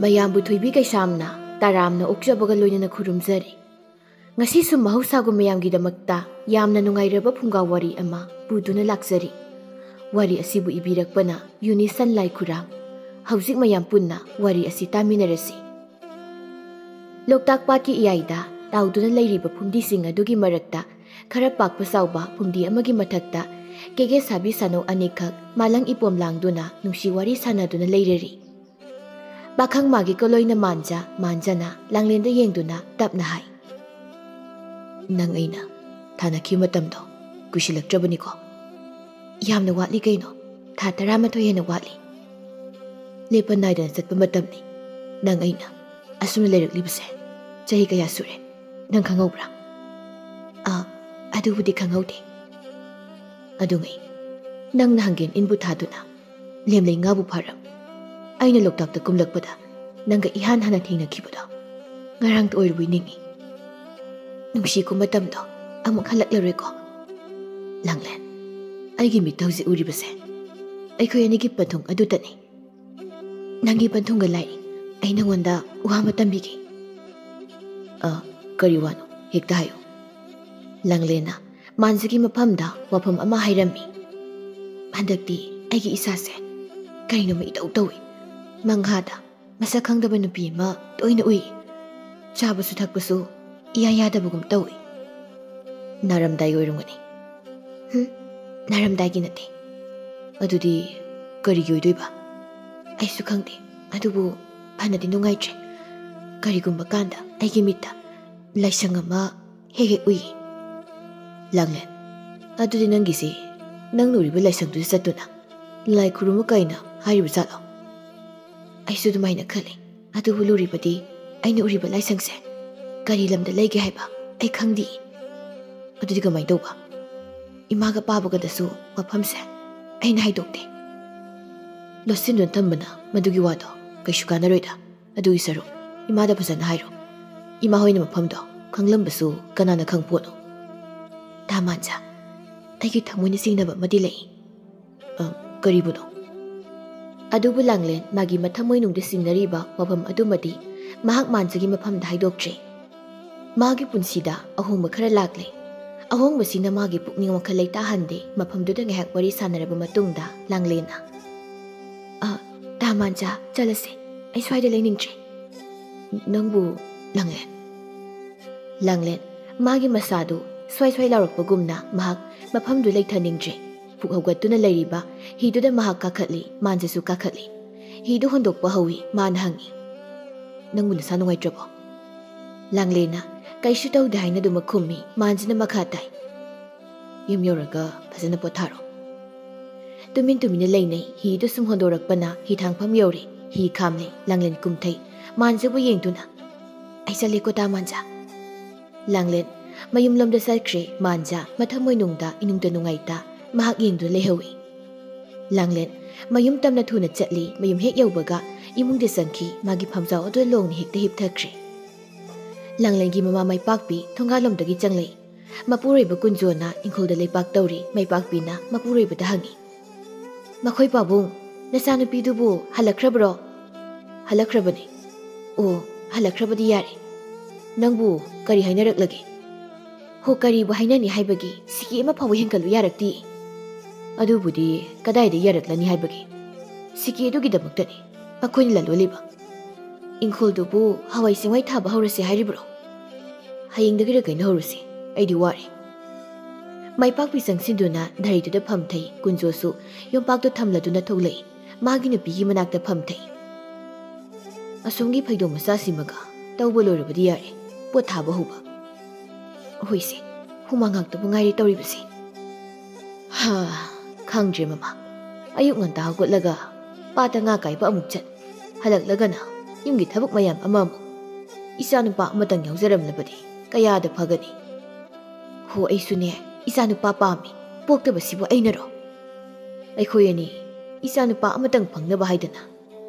ꯃꯌꯥꯝꯕꯨ ꯊꯣꯏꯕꯤ ꯀꯩꯁꯥꯝꯅ ꯇꯥꯔꯥꯝꯅ ꯑꯣꯛꯆꯕꯒ ꯂꯣꯏꯅꯅ ꯈꯨꯔꯨꯝꯖꯔꯤ꯫ ꯉꯁꯤꯁꯨ ꯃꯍꯧꯁꯥꯒꯨꯝ ꯃꯌꯥꯝꯒꯤꯗꯃꯛꯇ ꯌꯥꯝꯅ ꯅꯨꯡꯉꯥꯏꯔꯕ ꯐꯨꯡꯒꯥ ꯋꯥꯔꯤ ꯑꯃ ꯄꯨꯗꯨꯅ ꯂꯥꯛꯆꯔꯤ꯫ ꯋꯥꯔꯤ ꯑꯁꯤꯕꯨ ꯏꯕꯤꯔꯛꯄꯅ ꯌꯨꯅꯤꯁꯟ ꯂꯥꯏꯈꯨꯔꯥꯝ꯫ ꯍꯧꯖꯤꯛ ꯃꯌꯥꯝ ꯄꯨꯟꯅ ꯋꯥꯔꯤ ꯑꯁꯤ ꯇꯥꯃꯤꯟꯅꯔꯁꯤ꯫ ꯂꯣꯛꯇꯥꯛ ꯄꯥꯠꯀꯤ ꯏꯌꯥꯏꯗ ꯇꯥꯎꯗꯨꯅ ꯂꯩꯔꯤꯕ ꯐꯨꯝꯗꯤꯁꯤꯡ ꯑꯗꯨꯒꯤ ꯃꯔꯛꯇ ꯈꯔ ꯄꯥꯛꯄ ꯆꯥꯎꯕ ꯐꯨꯝꯗꯤ ꯑꯃꯒꯤ ꯃꯊꯛꯇ ꯀꯦꯒꯦ ꯁꯥꯕꯤ ꯁꯥꯅꯧ ꯑꯅꯤꯈꯛ ꯃꯥꯂꯪ ꯏꯄꯣꯝ ꯂꯥꯡꯗꯨꯅ ꯅꯨꯡꯁꯤ ꯋꯥꯔꯤ ꯁꯥꯅꯗꯨꯅ ꯂꯩꯔꯔꯤ꯫ ꯄꯥꯈꯪ ꯃꯥꯒꯤ ꯀꯣꯂꯣꯏꯅ ꯃꯥꯟꯖꯅ ꯂꯥꯡꯂꯦꯟꯗ ꯌꯦꯡꯗꯨꯅ ꯇꯞꯅ ꯍꯥꯏ, "ꯅꯪ ꯑꯩꯅ ꯊꯥꯅꯈꯤꯕ ꯃꯇꯝꯗꯣ ꯀꯨꯏꯁꯤꯜꯂꯛꯇ꯭ꯔꯕꯅꯤꯀꯣ? ꯌꯥꯝꯅ ꯋꯥꯠꯂꯤ ꯀꯩꯅꯣ, ꯊꯥ 11 ꯍꯦꯟꯅ ꯋꯥꯠꯂꯤ꯫ ꯂꯦꯞꯄ ꯅꯥꯏꯗꯅ ꯆꯠꯄ ꯃꯇꯝꯅꯤ꯫ ꯅꯪ ꯑꯩꯅ ꯑꯁꯨꯝꯅ ꯂꯩꯔꯛꯂꯤꯕꯁꯦ ꯆꯍꯤ ꯀꯌꯥ ꯁꯨꯔꯦ? ꯅꯪ ꯈꯪꯍꯧꯕ꯭ꯔꯥ?" "ꯑꯗꯨꯕꯨꯗꯤ ꯈꯪꯍꯧꯗꯦ." "ꯑꯗꯨꯉꯩ ꯅꯪꯅ ꯍꯪꯒꯦꯟ ꯏꯟꯕꯨ ꯊꯥꯗꯨꯅ ꯂꯦꯝꯂꯩ ꯉꯥꯕꯨ ꯐꯥꯔꯝ ꯑꯩꯅ ꯂꯣꯛꯇꯥꯛꯇ ꯀꯨꯝꯂꯛꯄꯗ ꯅꯪꯒ ꯏꯍꯥꯟ ꯍꯥꯟꯅ ꯊꯦꯡꯅꯈꯤꯕꯗꯣ ꯉꯔꯥꯡꯇ ꯑꯣꯏꯔꯕꯣꯏ ꯅꯤꯡꯏ꯫ ꯅꯨꯡꯁꯤꯀꯣ ꯃꯇꯝꯗꯣ ꯑꯃꯨꯛ ꯍꯜꯂꯛꯂꯔꯣꯏꯀꯣ? ꯂꯥꯡꯂꯦꯟ, ꯑꯩꯒꯤ ꯃꯤꯠꯇ ꯍꯧꯖꯤꯛ ꯎꯔꯤꯕꯁꯦ ꯑꯩꯈꯣꯏ ꯑꯅꯤꯒꯤ ꯄꯟꯊꯨꯡ ꯑꯗꯨꯇꯅꯤ꯫ ꯅꯪꯒꯤ ꯄꯟꯊꯨꯡꯒ ꯂꯥꯏꯔꯤ ꯑꯩ ꯅꯉꯣꯟꯗ ꯋꯥ ꯑꯃ ꯇꯝꯕꯤꯒꯦ." "ꯀꯔꯤ ꯋꯥꯅꯣ? ꯍꯦꯛꯇ ꯍꯥꯏꯌꯨ." ꯂꯥꯡꯂꯦꯟꯅ ꯃꯥꯟꯖꯒꯤ ꯃꯐꯝꯗ ꯋꯥꯐꯝ ꯑꯃ ꯍꯥꯏꯔꯝꯃꯤ꯫ "ꯍꯟꯗꯛꯇꯤ ꯑꯩꯒꯤ ꯏꯁꯥꯁꯦ ꯀꯔꯤꯅꯣꯃ ꯏꯇꯧ ꯇꯧꯏ꯫ ꯃꯪꯍꯥꯗ ꯃꯁꯛ ꯈꯪꯗꯕ ꯅꯨꯄꯤ ꯑꯃ ꯇꯣꯏꯅ ꯎꯏ꯫ ꯆꯥꯕꯁꯨ ꯊꯛꯄꯁꯨ ꯏꯌꯥ ꯌꯥꯗꯕꯒꯨꯝ ꯇꯧꯏ." "ꯅꯥꯔꯝꯗꯥꯏ ꯑꯣꯏꯔꯝꯒꯅꯤ." "ꯅꯥꯔꯝꯗꯥꯏꯒꯤ ꯅꯠꯇꯦ." "ꯑꯗꯨꯗꯤ ꯀꯔꯤꯒꯤ ꯑꯣꯏꯗꯣꯏꯕ?" "ꯑꯩꯁꯨ ꯈꯪꯗꯦ, ꯑꯗꯨꯕꯨ ꯐꯅꯗꯤ ꯅꯨꯡꯉꯥꯏꯇ꯭ꯔꯦ꯫ ꯀꯔꯤꯒꯨꯝꯕ ꯀꯥꯟꯗ ꯑꯩꯒꯤ ꯃꯤꯠꯇ ꯂꯥꯏꯁꯪ ꯑꯃ ꯍꯦꯛ ꯍꯦꯛ ꯎꯏ." "ꯂꯥꯡꯂꯦꯟ, ꯑꯗꯨꯗꯤ ꯅꯪꯒꯤꯁꯤ ꯅꯪꯅ ꯎꯔꯤꯕ ꯂꯥꯏꯁꯪꯗꯨꯗ ꯆꯠꯇꯨꯅ ꯂꯥꯏ ꯈꯨꯔꯨꯝꯃꯨ ꯀꯥꯏꯅ ꯍꯥꯏꯔꯤꯕ ꯖꯥꯠꯂꯣ?" "ꯑꯩꯁꯨ ꯑꯗꯨꯃꯥꯏꯅ ꯈꯜꯂꯤ, ꯑꯗꯨꯕꯨ ꯂꯨꯔꯤꯕꯗꯤ ꯑꯩꯅ ꯎꯔꯤꯕ ꯂꯥꯏꯁꯪꯁꯦ ꯀꯔꯤ ꯂꯝꯗ ꯂꯩꯒꯦ ꯍꯥꯏꯕ ꯑꯩ ꯈꯪꯗꯦ." "ꯑꯗꯨꯗꯤ ꯀꯃꯥꯏꯅ ꯇꯧꯕ?" "ꯏꯃꯥꯒ ꯄꯥꯕꯒꯗꯁꯨ ꯃꯐꯝꯁꯦ ꯑꯩꯅ ꯍꯥꯏꯗꯣꯛꯇꯦ꯫ ꯂꯣꯠꯁꯤꯟꯗꯨꯅ ꯊꯝꯕꯅ ꯃꯗꯨꯒꯤ ꯋꯥꯗꯣ ꯀꯩꯁꯨ ꯀꯥꯟꯅꯔꯣꯏꯗ꯫ ꯑꯗꯨꯒꯤ ꯁꯔꯨꯛ ꯏꯃꯥꯗ ꯐꯖꯅ ꯍꯥꯏꯔꯣ꯫ ꯏꯃꯥ ꯍꯣꯏꯅ ꯃꯐꯝꯗꯣ ꯈꯪꯂꯝꯕꯁꯨ ꯀꯅꯥꯅ ꯈꯪꯄꯣꯠꯅꯣ?" "ꯗꯥꯃꯥꯟꯖꯥ, ꯑꯩꯒꯤ ꯊꯃꯣꯏꯅ ꯆꯤꯡꯅꯕ ꯑꯃꯗꯤ ꯂꯩ." "ꯀꯔꯤꯕꯨꯅꯣ?" ꯑꯗꯨꯕꯨ ꯂꯥꯡꯂꯦꯟ ꯃꯥꯒꯤ ꯃꯊꯃꯣꯏꯅꯨꯡꯗ ꯆꯤꯡꯅꯔꯤꯕ ꯋꯥꯐꯝ ꯑꯗꯨꯃꯗꯤ ꯃꯍꯥꯛ ꯃꯥꯟꯖꯒꯤ ꯃꯐꯝꯗ ꯍꯥꯏꯗꯣꯛꯇ꯭ꯔꯦ꯫ ꯃꯥꯒꯤ ꯄꯨꯟꯁꯤꯗ ꯑꯍꯣꯡꯕ ꯈꯔ ꯂꯥꯛꯂꯦ꯫ ꯑꯍꯣꯡꯕꯁꯤꯅ ꯃꯥꯒꯤ ꯄꯨꯛꯅꯤꯡ ꯋꯥꯈꯜ ꯂꯩꯇꯥꯍꯟꯗꯦ꯫ ꯃꯐꯝꯗꯨꯗ ꯉꯥꯏꯍꯥꯛ ꯋꯥꯔꯤ ꯁꯥꯟꯅꯔꯕ ꯃꯇꯨꯡꯗ ꯂꯥꯡꯂꯦꯟꯅ, "ꯗꯥꯃꯥꯟꯖꯥ, ꯆꯠꯂꯁꯦ, ꯑꯩ ꯁ꯭ꯋꯥꯏꯗ ꯂꯩꯅꯤꯡꯗ꯭ꯔꯦ." "ꯅꯪꯕꯨ..." "ꯂꯥꯡꯂꯦꯟ." ꯂꯥꯡꯂꯦꯟ ꯃꯥꯒꯤ ꯃꯁꯥꯗꯨ ꯁ꯭ꯋꯥꯏ ꯂꯥꯎꯔꯛꯄꯒꯨꯝꯅ ꯃꯍꯥꯛ ꯃꯐꯝꯗꯨ ꯂꯩꯊꯅꯤꯡꯗ꯭ꯔꯦ꯫ ꯄꯨꯛ ꯍꯧꯒꯠꯇꯨꯅ ꯂꯩꯔꯤꯕ ꯍꯤꯗꯨꯗ ꯃꯍꯥꯛ ꯀꯥꯈꯠꯂꯤ, ꯃꯥꯟꯖꯁꯨ ꯀꯥꯈꯠꯂꯤ꯫ ꯍꯤꯗꯨ ꯍꯣꯟꯗꯣꯛꯄ ꯍꯧꯏ꯫ ꯃꯥꯅ ꯍꯪꯏ, "ꯅꯪꯕꯨ ꯅꯁꯥ ꯅꯨꯡꯉꯥꯏꯇ꯭ꯔꯕꯣ?" ꯂꯥꯡꯂꯦꯟꯅ ꯀꯩꯁꯨ ꯇꯧꯗꯦ ꯍꯥꯏꯅ ꯑꯗꯨꯃꯛ ꯈꯨꯝꯃꯤ꯫ ꯃꯥꯟꯖꯅ ꯃꯈꯥ ꯇꯥꯏ, "ꯌꯨꯝ ꯌꯧꯔꯒ ꯐꯖꯅ ꯄꯣꯊꯥꯔꯣ." ꯇꯨꯃꯤꯟꯅ ꯂꯩꯅꯩ꯫ ꯍꯤꯗꯨ ꯁꯨꯝ ꯍꯣꯟꯗꯣꯔꯛꯄꯅ ꯍꯤꯊꯥꯡꯐꯝ ꯌꯧꯔꯦ꯫ ꯍꯤ ꯈꯥꯝꯂꯦ꯫ ꯂꯥꯡꯂꯦꯟ ꯀꯨꯝꯊꯩ꯫ ꯃꯥꯟꯖꯕꯨ ꯌꯦꯡꯗꯨꯅ, "ꯑꯩ ꯆꯠꯂꯦꯀꯣ ꯗꯥꯃꯥꯟꯖꯥ." ꯂꯥꯡꯂꯦꯟ ꯃꯌꯨꯝꯂꯣꯝꯗ ꯆꯠꯈ꯭ꯔꯦ꯫ ꯃꯥꯟꯖ ꯃꯊꯃꯣꯏꯅꯨꯡꯗ ꯏꯅꯨꯡꯇ ꯅꯨꯡꯉꯥꯏꯇ ꯃꯍꯥꯛ ꯌꯦꯡꯗꯨꯅ ꯂꯩꯍꯧꯏ꯫ ꯂꯥꯡꯂꯦꯟ ꯃꯌꯨꯝ ꯇꯝꯅ ꯊꯨꯅ ꯆꯠꯂꯤ꯫ ꯃꯌꯨꯝ ꯍꯦꯛ ꯌꯧꯕꯒ ꯏꯃꯨꯡꯗ ꯆꯪꯈꯤ꯫ ꯃꯥꯒꯤ ꯐꯝꯖꯥꯎ ꯑꯗꯨꯗ ꯂꯣꯡꯅ ꯍꯦꯛꯇ ꯍꯤꯞꯊꯈ꯭ꯔꯦ꯫ ꯂꯥꯡꯂꯦꯟꯒꯤ ꯃꯃꯥ ꯃꯩꯄꯥꯛꯄꯤ ꯊꯣꯡꯒꯥꯜꯂꯣꯝꯗꯒꯤ ꯆꯪꯂꯛꯏ꯫ ꯃꯄꯨꯔꯣꯏꯕ ꯀꯨꯟꯖꯣꯅ ꯏꯪꯈꯣꯜꯗ ꯂꯩꯄꯥꯛ ꯇꯧꯔꯤ꯫ ꯃꯩꯄꯥꯛꯄꯤꯅ ꯃꯄꯨꯔꯣꯏꯕꯗ ꯍꯪꯏ, "ꯃꯈꯣꯏ ꯄꯥꯕꯨꯡ, ꯅꯆꯥꯅꯨꯄꯤꯗꯨꯕꯨ ꯍꯜꯂꯛꯈ꯭ꯔꯕ꯭ꯔꯣ?" "ꯍꯜꯂꯛꯈ꯭ꯔꯕꯅꯤ." "ꯑꯣ, ꯍꯜꯂꯛꯈ꯭ꯔꯕꯗꯤ ꯌꯥꯔꯦ꯫ ꯅꯪꯕꯨ ꯀꯔꯤ ꯍꯥꯏꯅꯔꯛꯂꯒꯦ?" "ꯍꯣ, ꯀꯔꯤꯕꯨ ꯍꯥꯏꯅꯅꯤ ꯍꯥꯏꯕꯒꯤ ꯁꯤꯀꯤ ꯑꯃ ꯐꯥꯎꯕ ꯍꯦꯟꯒꯠꯂꯨ ꯌꯥꯔꯛꯇꯦ." "ꯑꯗꯨꯕꯨꯗꯤ ꯀꯗꯥꯏꯗ ꯌꯥꯔꯛꯂꯅꯤ ꯍꯥꯏꯕꯒꯦ? ꯁꯤꯀꯤ ꯑꯗꯨꯒꯤꯗꯃꯛꯇꯅꯤ ꯑꯩꯈꯣꯏꯅ ꯂꯂꯣꯜꯂꯤꯕ꯫ ꯏꯪꯈꯣꯜꯗꯨꯕꯨ ꯍꯋꯥꯏ ꯆꯦꯡꯋꯥꯏ ꯊꯥꯕ ꯍꯧꯔꯁꯦ ꯍꯥꯏꯔꯤꯕ꯭ꯔꯣ?" "ꯍꯌꯦꯡꯗꯒꯤꯔ ꯀꯩꯅꯣ ꯍꯧꯔꯁꯤ, ꯑꯩꯗꯤ ꯋꯥꯔꯦ." ꯃꯩꯄꯥꯛꯄꯤ ꯆꯪꯁꯤꯟꯗꯨꯅ ꯙꯔꯤꯗꯨꯗ ꯐꯝꯊꯩ꯫ ꯀꯨꯟꯖꯣꯁꯨ ꯌꯣꯝꯄꯥꯛꯇꯨ ꯊꯝꯂꯗꯨꯅ ꯊꯣꯛꯂꯛꯏ꯫ ꯃꯥꯒꯤ ꯅꯨꯄꯤꯒꯤ ꯃꯅꯥꯛꯇ ꯐꯝꯊꯩ꯫ "ꯑꯁꯣꯝꯒꯤ ꯐꯩꯗꯣꯝ ꯃꯆꯥꯁꯤꯃꯒ ꯇꯧꯕ ꯂꯣꯏꯔꯕꯗꯤ ꯌꯥꯔꯦ, ꯄꯣꯠ ꯊꯥꯕ ꯍꯧꯕ." "ꯍꯣꯏꯁꯦ, ꯍꯨꯃꯥꯡ ꯉꯥꯛꯇꯕꯨ ꯉꯥꯏꯔꯦ ꯇꯧꯔꯤꯕꯁꯦ." "ꯈꯪꯗ꯭ꯔꯦ ꯃꯃꯥ, ꯑꯌꯨꯛ ꯉꯟꯇꯥ ꯍꯧꯒꯠꯂꯒ ꯄꯥꯠꯇ ꯉꯥ ꯀꯥꯏꯕ ꯑꯃꯨꯛ ꯆꯠ, ꯍꯜꯂꯛꯂꯒꯅ ꯌꯨꯝꯒꯤ ꯊꯕꯛ ꯃꯌꯥꯝ ꯑꯃ ꯑꯃꯨꯛ꯫ ꯏꯆꯥꯅꯨꯄꯥ ꯑꯃꯇꯪ ꯌꯥꯎꯖꯔꯝꯂꯕꯗꯤ ꯀꯌꯥꯗ ꯐꯒꯅꯤ." "ꯍꯣ, ꯑꯩꯁꯨꯅꯦ ꯏꯆꯥꯅꯨꯄꯥ ꯄꯥꯝꯃꯤ, ꯄꯣꯛꯇꯕꯁꯤꯕꯨ ꯑꯩꯅꯔꯣ? ꯑꯩꯈꯣꯏ ꯑꯅꯤ ꯏꯆꯥꯅꯨꯄꯥ ꯑꯃꯇꯪ ꯐꯪꯅꯕ ꯍꯥꯏꯗꯅ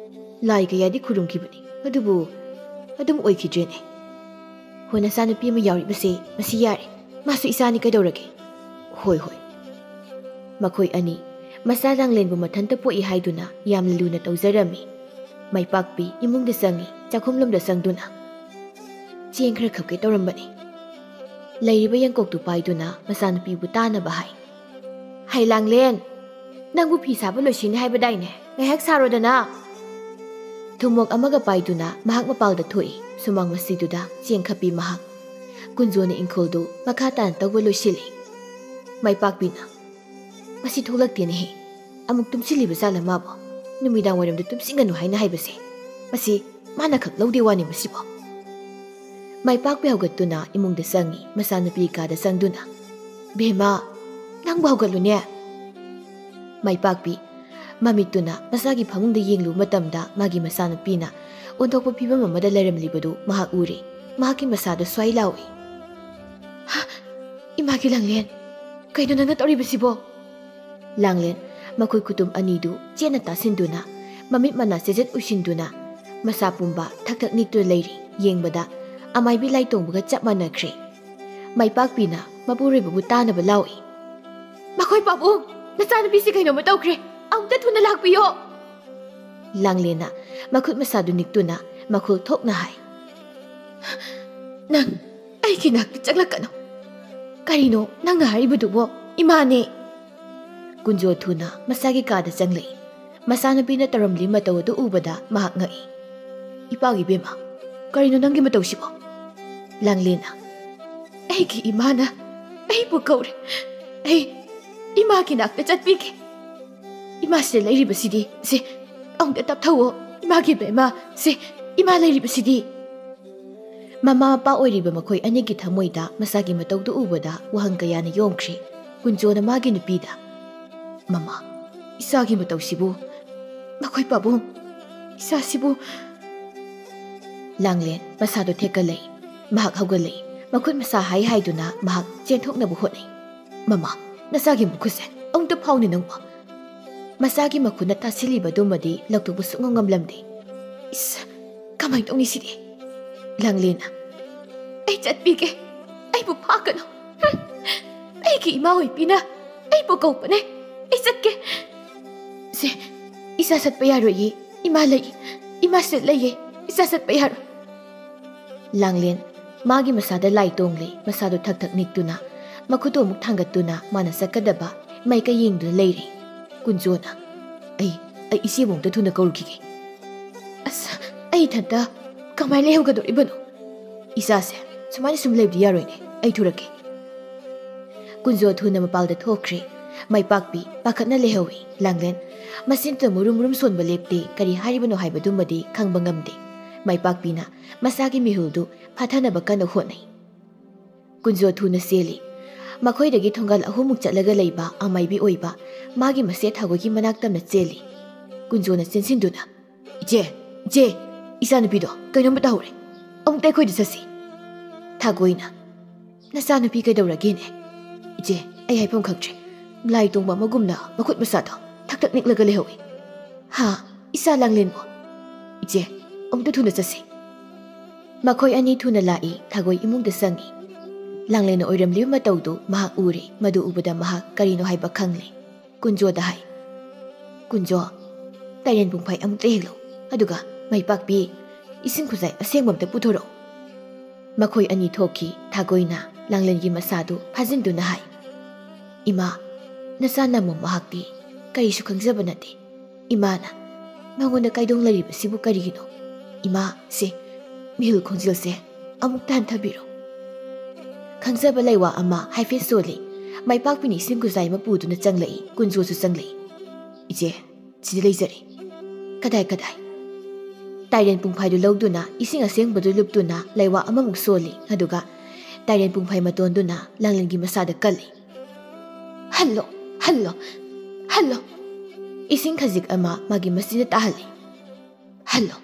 ꯂꯥꯏ ꯀꯌꯥꯗꯤ ꯈꯨꯔꯨꯝꯈꯤꯕꯅꯤ, ꯑꯗꯨꯕꯨ ꯑꯗꯨꯝ ꯑꯣꯏꯈꯤꯗ꯭ꯔꯦꯅꯦ." "ꯍꯣ, ꯅꯆꯥꯅꯨꯄꯤ ꯑꯃ ꯌꯥꯎꯔꯤꯕꯁꯦ ꯃꯁꯤ ꯌꯥꯔꯦ, ꯃꯥꯁꯨ ꯏꯆꯥꯅꯤ ꯀꯩꯗꯧꯔꯒꯦ?" "ꯍꯣꯏ." ꯃꯈꯣꯏ ꯑꯅꯤ ꯃꯆꯥ ꯂꯥꯡꯂꯦꯟꯕꯨ ꯃꯊꯟꯇ ꯄꯣꯛꯏ ꯍꯥꯏꯗꯨꯅ ꯌꯥꯝꯅ ꯂꯨꯅ ꯇꯧꯖꯔꯝꯃꯤ꯫ Maipakpi imungda sangi chakhumlomda sangduna. Cheng khara khapke tawrambani. Lairiba yangkoktu paiduna masanupibu tanaba hai. Hai Langlen, nangbu phi saba loisini haibadaine. Ngahak sarodana. Thumok amaga paiduna mahak mapalda thoi sumang masiduda cheng khapi mahak. Kunjona ingkholdu makhatan tawba loisili. Maipakpina. Masi tholaktene he. Amuk tumsiliba sala mabo. Numidang waramda tumsinganu haina haibase. Masi mana khak lawde wani masibo. Maipakpi haugatuna imungda sangi masanupi kada sangduna. Bema, nangbu haugatlune. Maipakpi mamituna masagi phamungda yenglu matamda magi masanupina onthokpa phibam amada lairamlibadu mahak uri. Mahaki masada swai lawi. Ha, imagi Langlen. Kaino nangna tawribasibo? Langlen makoi kutum anidu chena tasinduna mamit mana sejet usinduna masa pumba thak niktu leiri yengbada amai bi lai tongbuga chap manakre. Maipakpina mapuri babu tanaba lawi. Makoi pabu nachanupi si kaino matawkre amta thuna lakpiyo. Langlena makut masadu niktuna makhul thokna hai. Nang aiki nak chaklakano. Karino nang haribadubo imane. Kunjo thuna masagi kada changlei. Masanupina taramli matawdu ubada mahak ngai. Ipagi bema. Karino nanggi matawsibo. Langlena. Aiki imana. Aibu kaure. Ai imagi nakta chatpike. Imase lairibasidi se angda tapthawo imagi bema se ima lairibasidi. Mama mapa oiriba makhoi anigi thamoida masagi matawdu ubada wahang kayana yomkhri. Kunjona magi nupida. Mama, isagi matawsibu. Makhoi pabu. Isasibu. Langlen masado thekalei. Mahak haugalei. Makhut masa hai haiduna mahak chenthoknabu hotnei. Mama, nasagi mukhuse angta phawni nangwa. Masagi makhuna tasiliba dumadi laktubu sungamlamde. Is kamai tongni sidi. Langlena. Ai chatpike. Ai bu phakano. Ai ki ima hoi pina. Ai bu kaupane. Ai chatke. Se isa satpa yaroi. Ima lai. Ima set lai. Isa satpa yaro. Langlen magi masada lai tongle masado thak thak niktuna makhuto muk thangatuna mana sakadaba maika yengdu leiri. Kunjona. Ai isibongta thuna kaurkige. Asa ai thanta kamai lehaugadoribano. Isase sumani sum lebdi yaroine. Ai thurake. Kunjo thuna mapalda thokre. Maipakpi pakhatna lehawi. Langlen masinta murum sonba lepte kari haribano haibadumadi khangba ngamde. Maipakpina masagi mihuldu phathanaba kana hotnai. Kunjo thuna seli. Makhoidagi thongal ahumuk chatlaga leiba amaibi oiba magi mase thagogi manaktamna cheli. Kunjona chensinduna. Je isanupido kainom batahore. Amuktai khoidi sasi. Thagoina. Nasanupi kaidawragene. Je ai haipam khaktre. Lai tongba magumna makhut masado thak niklaga lehawi. Ha isa Langlen mo. Je amukta thuna sasi. Makhoi ani thuna lai thagoi imungda sangi. Langlen oiramli matawdu mahak uri madu ubada mahak karino haiba khangli. Kunjo da hai. Kunjo tairen pungphai amukta helo. Aduga Maipakpi ising khuzai asengbamta puthoro. Makhoi ani thoki thagoina Langlengi masadu phajinduna hai. Ima nasana mo mahakti karisu khangjaba nate. Imana mangonda kaidong lariba sibu karigino. Ima se mihul khonjil se amuk tan thabiro. Khangjaba laiwa ama haife soli. Maipakpi ni ising khuzai mapuduna changlei. Kunjo su changlei. Ije chidi leijari. Kadai Tairen pungphaidu lawduna ising asengbadu luptuna laiwa amamuk soli aduga tairen pungphai matonduna Langlengi masada kalli. Hallo ising khajik ama magi masjid tahali. Hallo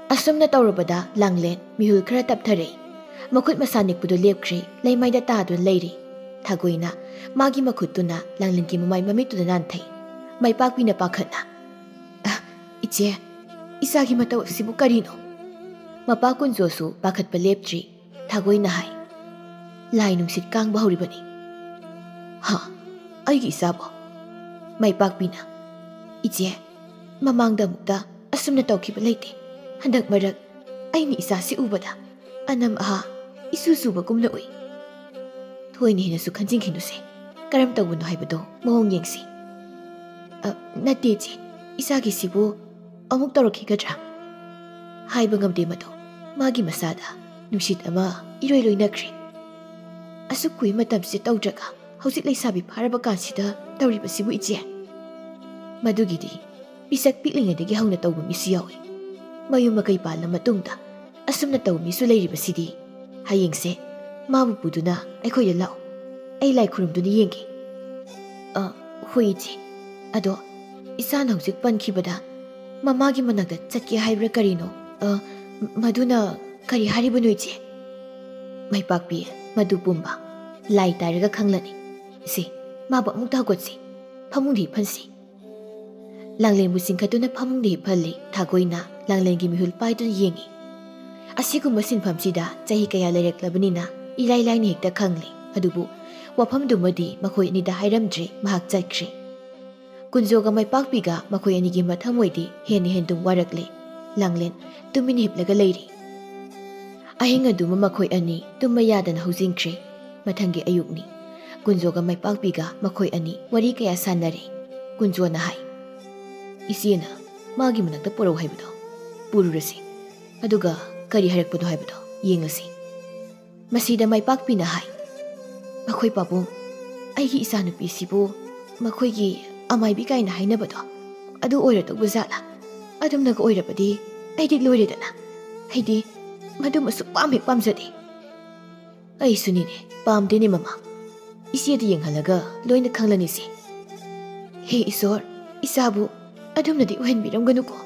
asumna tawrabada Langlen mihul khara tapthare makhut masanik pudu lepkhri laimaida tadu leiri. Thagoina magi makhutuna Langlengi mamai mamituna nanthai. Maipakpina pakhatna. Ije isagi mataw sibu karino. Mapa Kunjosu pakhatpa leptri. Thagoina hai. Lai nungsit kangba horibani. Ha aigi isabo. Maipakpina. Ije ꯃꯃꯥꯡꯗ ꯑꯃꯨꯛꯇ ꯑꯁꯨꯝꯅ ꯇꯧꯈꯤꯕ ꯂꯩꯇꯦ ꯍꯟꯗꯛ ꯃꯔꯛ ꯑꯩꯅ ꯏꯆꯥꯁꯤ ꯎꯕꯗ ꯑꯅꯝ ꯑꯍꯥ ꯏꯁꯨ ꯁꯨꯕꯒꯨꯝꯅ ꯎꯏ ꯊꯣꯏꯅ ꯍꯦꯟꯅꯁꯨ ꯈꯟꯖꯤꯟꯈꯤꯅꯨꯁꯦ ꯀꯔꯝ ꯇꯧꯕꯅꯣ ꯍꯥꯏꯕꯗꯣ ꯃꯑꯣꯡ ꯌꯦꯡꯁꯤ ꯅꯠꯇꯦ ꯏꯆꯦ ꯏꯆꯥꯒꯤꯁꯤꯕꯨ ꯑꯃꯨꯛ ꯇꯧꯔꯛꯈꯤꯒꯗ꯭ꯔꯥ ꯍꯥꯏꯕ ꯉꯝꯗꯦ ꯃꯗꯣ ꯃꯥꯒꯤ ꯃꯁꯥꯗ ꯅꯨꯡꯁꯤꯠ ꯑꯃ ꯏꯔꯣꯏ ꯂꯣꯏꯅꯈ꯭ꯔꯦ ꯑꯁꯨꯛ ꯀꯨꯏ ꯃꯇꯝꯁꯤ ꯇꯧꯗ꯭ꯔꯒ ꯍꯧꯖꯤꯛ ꯂꯩꯁꯥꯕꯤ ꯐꯥꯔꯕ ꯀꯥꯟꯁꯤꯗ ꯇꯧꯔꯤꯕꯁꯤꯕꯨ ꯏꯆꯦ ꯃꯗꯨꯒꯤꯗꯤ ꯄꯤꯁꯛ ꯄꯤꯛꯂꯤꯉꯩꯗꯒꯤ ꯍꯧꯅ ꯇꯧꯕ ꯃꯤꯁꯨ ꯌꯥꯎꯏ ꯃꯌꯨꯝ ꯃꯀꯩ ꯄꯥꯜꯂ ꯃꯇꯨꯡꯗ ꯑꯁꯨꯝꯅ ꯇꯧꯕ ꯃꯤꯁꯨ ꯂꯩꯔꯤꯕꯁꯤꯗꯤ ꯍꯌꯦꯡꯁꯦ ꯃꯥꯕꯨ ꯄꯨꯗꯨꯅ ꯑꯩꯈꯣꯏꯗ ꯂꯥꯛꯑꯣ ꯑꯩ ꯂꯥꯏ ꯈꯨꯔꯨꯝꯗꯨꯅ ꯌꯦꯡꯒꯦ ꯍꯣꯏ ꯏꯆꯦ ꯑꯗꯣ ꯏꯆꯥꯅ ꯍꯧꯖꯤꯛ ꯄꯟꯈꯤꯕꯗ ꯃꯃꯥꯒꯤ ꯃꯅꯥꯛꯇ ꯆꯠꯀꯦ ꯍꯥꯏꯕ꯭ꯔꯥ ꯀꯔꯤꯅꯣ ꯃꯗꯨꯅ ꯀꯔꯤ ꯍꯥꯏꯔꯤꯕꯅꯣ ꯏꯆꯦ ꯃꯩꯄꯥꯛꯄꯤ ꯃꯗꯨ ꯄꯨꯝꯕ ꯂꯥꯏ ꯇꯥꯔꯒ ꯈꯪꯂꯅꯤ ꯁꯤ ꯃꯥꯕꯨ ꯑꯃꯨꯛꯇ ꯍꯧꯒꯠꯁꯤ ꯐꯃꯨꯡꯗ ꯍꯤꯞꯍꯟꯁꯤ ꯂꯥꯡꯂꯦꯟꯕꯨ ꯆꯤꯡꯈꯠꯇꯨꯅ ꯐꯃꯨꯡꯗ ꯍꯤꯞꯍꯜꯂꯤ ꯊꯥꯒꯣꯏꯅ ꯂꯥꯡꯂꯦꯟꯒꯤ ꯃꯤꯍꯨꯜ ꯄꯥꯏꯗꯨꯅ ꯌꯦꯡꯉꯤ ꯑꯁꯤꯒꯨꯝꯕ ꯁꯤꯟꯐꯝꯁꯤꯗ ꯆꯍꯤ ꯀꯌꯥ ꯂꯩꯔꯛꯂꯕꯅꯤꯅ ꯏꯔꯥꯏ ꯂꯥꯏꯅ ꯍꯦꯛꯇ ꯈꯪꯂꯤ ꯑꯗꯨꯕꯨ ꯋꯥꯐꯝꯗꯨꯃꯗꯤ ꯃꯈꯣꯏ ꯑꯅꯤꯗ ꯍꯥꯏꯔꯝꯗ꯭ꯔꯦ ꯃꯍꯥꯛ ꯆꯠꯈ꯭ꯔꯦ ꯀꯨꯟꯖꯣꯒ ꯃꯩꯄꯥꯛꯄꯤꯒ ꯃꯈꯣꯏ ꯑꯅꯤꯒꯤ ꯃꯊꯃꯣꯏꯗꯤ ꯍꯦꯟꯅ ꯍꯦꯟꯗꯨꯝ ꯋꯥꯔꯛꯂꯦ ꯂꯥꯡꯂꯦꯟ ꯇꯨꯃꯤꯟꯅ ꯍꯤꯞꯂꯒ ꯂꯩꯔꯤ ꯑꯍꯤꯡ ꯑꯗꯨꯃ ꯃꯈꯣꯏ ꯑꯅꯤ ꯇꯨꯝꯕ ꯌꯥꯗꯅ ꯍꯧꯖꯤꯟꯈ꯭ꯔꯦ ꯃꯊꯪꯒꯤ ꯑꯌꯨꯛꯅꯤ ꯀꯨꯟꯖꯣꯒ ꯃꯩꯄꯥꯛꯄꯤꯒ ꯃꯈꯣꯏ ꯑꯅꯤ ꯋꯥꯔꯤ ꯀꯌా ꯁꯥꯟꯅꯔꯦ ꯀꯨꯟꯖꯣꯅ ꯍꯥꯏ ꯏꯆꯦꯅ ꯃꯥꯒꯤ ꯃꯅꯥꯛꯇ ꯄꯨꯔꯛꯎ ꯍꯥꯏꯕꯗꯣ ꯄꯨꯔꯨꯔꯁꯤ ꯑꯗꯨꯒ ꯀꯔꯤ ꯍꯥꯏꯔꯛꯄꯅꯣ ꯍꯥꯏꯕꯗꯣ ꯌꯦꯡꯂꯁꯤ ꯃꯁꯤꯗ ꯃꯩꯄꯥꯛꯄꯤꯅ ꯍꯥꯏ ꯑꯩꯈꯣꯏ ꯄꯥꯕꯨꯡ ꯑꯩꯒꯤ ꯏꯆꯥꯅꯨꯄꯤꯁꯤꯕꯨ ꯃꯈꯣꯏꯒꯤ ꯑꯃꯥꯏꯕꯤ ꯀꯥꯏꯅ ꯍꯥꯏꯅꯕꯗꯣ ꯑꯗꯨ ꯑꯣꯏꯔꯗꯧꯕ ꯖꯥꯠꯂꯥ ꯑꯗꯨꯝꯅꯒ ꯑꯣꯏꯔꯕꯗꯤ ꯑꯩꯗꯤ ꯂꯣꯏꯔꯦꯗꯅ ꯑꯩꯗꯤ ꯃꯗꯨꯃ ꯁꯨꯛꯄꯥꯝ ꯍꯦꯛ ꯄꯥꯝꯖꯗꯦ ꯑꯩꯁꯨꯅꯤꯅꯦ ꯄꯥꯝꯗꯦꯅꯦ ꯃꯃꯥ ꯏꯆꯦꯗ ꯌꯦꯡꯍꯜꯂꯒ ꯂꯣꯏꯅ ꯈꯪꯂꯅꯤꯁꯦ ꯍꯦ ꯏꯁꯣꯔ ꯏꯆꯥꯕꯨ ꯑꯗꯨꯝꯅꯗꯤ ꯑꯣꯏꯍꯟꯕꯤꯔꯝꯒꯅꯨꯀꯣ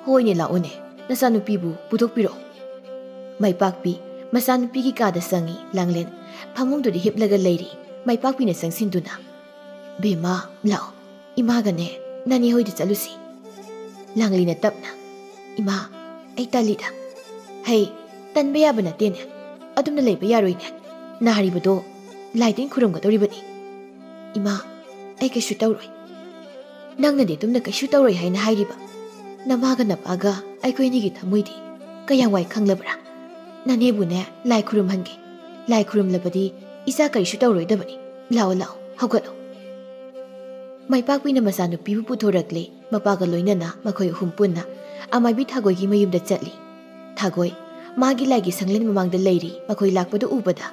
ꯍꯣꯏꯅꯦ ꯂꯥꯛꯑꯣꯅꯦ ꯅꯆꯥꯅꯨꯄꯤꯕꯨ ꯄꯨꯊꯣꯛꯄꯤꯔꯛꯑꯣ ꯃꯩꯄꯥꯛꯄꯤ ꯃꯆꯥꯅꯨꯄꯤꯒꯤ ꯀꯥꯗ ꯆꯪꯉꯤ ꯂꯥꯡꯂꯦꯟ ꯐꯃꯨꯡꯗꯨꯗ ꯍꯤꯞꯂꯒ ꯂꯩꯔꯤ ꯃꯩꯄꯥꯛꯄꯤꯅ ꯆꯪꯁꯤꯟꯗꯨꯅ ꯕꯦꯝꯃ ꯂꯥꯛꯑꯣ ꯏꯃꯥꯒꯅꯦ ꯅꯅꯦ ꯍꯣꯏꯗ ꯆꯠꯂꯨꯁꯤ ꯂꯥꯡꯂꯤꯅ ꯇꯞꯅ ꯏꯃꯥ ꯑꯩ ꯇꯜꯂꯤꯗ ꯍꯩ ꯇꯟꯕ ꯌꯥꯕ ꯅꯠꯇꯦꯅꯦ ꯑꯗꯨꯝꯅ ꯂꯩꯕ ꯌꯥꯔꯣꯏꯅꯦ ꯅꯥꯔꯤꯕꯗꯣ ꯂꯥꯏꯇꯤꯟ ꯈꯨꯔꯨꯝꯒꯗꯧꯔꯤꯕꯅꯤ ꯏꯃꯥ ꯑꯩ ꯀꯩꯁꯨ ꯇꯧꯔꯣꯏ ꯅꯪꯅꯗꯤ ꯑꯗꯨꯝꯅ ꯀꯩꯁꯨ ꯇꯧꯔꯣꯏ ꯍꯥꯏꯅ ꯍꯥꯏꯔꯤꯕ ꯅꯃꯥꯒ ꯅꯄꯥꯒ ꯑꯩꯈꯣꯏꯅꯤꯒꯤ ꯊꯃꯣꯏꯗꯤ ꯀꯌꯥꯝ ꯋꯥꯏ ꯈꯪꯂꯕ꯭ꯔꯥ ꯅꯅꯦꯕꯨꯅꯦ ꯂꯥꯏ ꯈꯨꯔꯨꯝꯍꯟꯒꯦ ꯂꯥꯏ ꯈꯨꯔꯨꯝꯂꯕꯗꯤ ꯏꯆꯥ ꯀꯔꯤꯁꯨ ꯇꯧꯔꯣꯏꯗꯕꯅꯤ ꯂꯥꯛꯑꯣ ꯂꯥꯛꯑꯣ ꯍꯧꯒꯠꯂꯣ ꯃꯩꯄꯥꯛꯄꯤꯅ ꯃꯆꯥꯅꯨꯄꯤꯕꯨ ꯄꯨꯊꯣꯔꯛꯂꯦ ꯃꯄꯥꯒ ꯂꯣꯏꯅꯅ ꯃꯈꯣꯏ ꯑꯍꯨꯝ ꯄꯨꯟꯅ ꯑꯃꯥꯏꯕꯤ ꯊꯥꯒꯣꯏꯒꯤ ꯃꯌꯨꯝꯗ ꯆꯠꯂꯤ ꯊꯥꯒꯣꯏ ꯃꯥꯒꯤ ꯂꯥꯏꯒꯤ ꯁꯪꯂꯦꯟ ꯃꯃꯥꯡꯗ ꯂꯩꯔꯤ ꯃꯈꯣꯏ ꯂꯥꯛꯄꯗꯨ ꯎꯕꯗ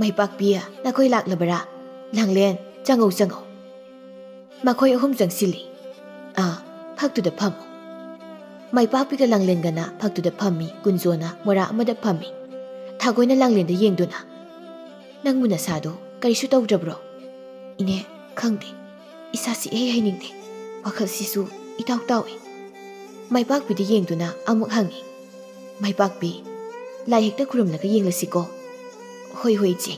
ꯃꯩꯄꯥꯛꯄꯤ ꯅꯈꯣꯏ ꯂꯥꯛꯂꯕꯔꯥ ꯂꯥꯡꯂꯦꯟ ꯆꯪꯉꯧ ꯆꯪꯉꯧ ꯃꯈꯣꯏ ꯑꯍꯨꯝ ꯆꯪꯁꯤꯜꯂꯤ ꯐꯛꯇꯨꯗ ꯐꯝꯃꯨ ꯃꯩꯄꯥꯛꯄꯤꯒ ꯂꯥꯡꯂꯦꯟꯒꯅ ꯐꯛꯇꯨꯗ ꯐꯝꯃꯤ ꯀꯨꯟꯖꯣꯅ ꯃꯣꯔꯥ ꯑꯃꯗ ꯐꯝꯃꯤ ꯊꯥꯒꯣꯏꯅ ꯂꯥꯡꯂꯦꯟꯗ ꯌꯦꯡꯗꯨꯅ ꯅꯪꯕꯨ ꯅꯁꯥꯗꯣ ꯀꯔꯤꯁꯨ ꯇꯧꯗ꯭ꯔꯕ꯭ꯔꯣ ꯏꯅꯦ ꯈꯪꯗꯦ ꯏꯁꯥꯁꯤ ꯏꯍꯩ ꯍꯩꯅꯤꯡꯗꯦ ꯋꯥꯈꯜꯁꯤꯁꯨ ꯏꯇꯥꯎ ꯇꯥꯎꯏ ꯃꯩꯄꯥꯛꯄꯤꯗ ꯌꯦꯡꯗꯨꯅ ꯑꯃꯨꯛ ꯍꯪꯉꯤ ꯃꯩꯄꯥꯛꯄꯤ ꯂꯥꯏ ꯍꯦꯛꯇ ꯈꯨꯔꯨꯝꯂꯒ ꯌꯦꯡꯂꯁꯤꯀꯣ ꯍꯣꯏ ꯍꯣꯏ ꯏꯆꯦ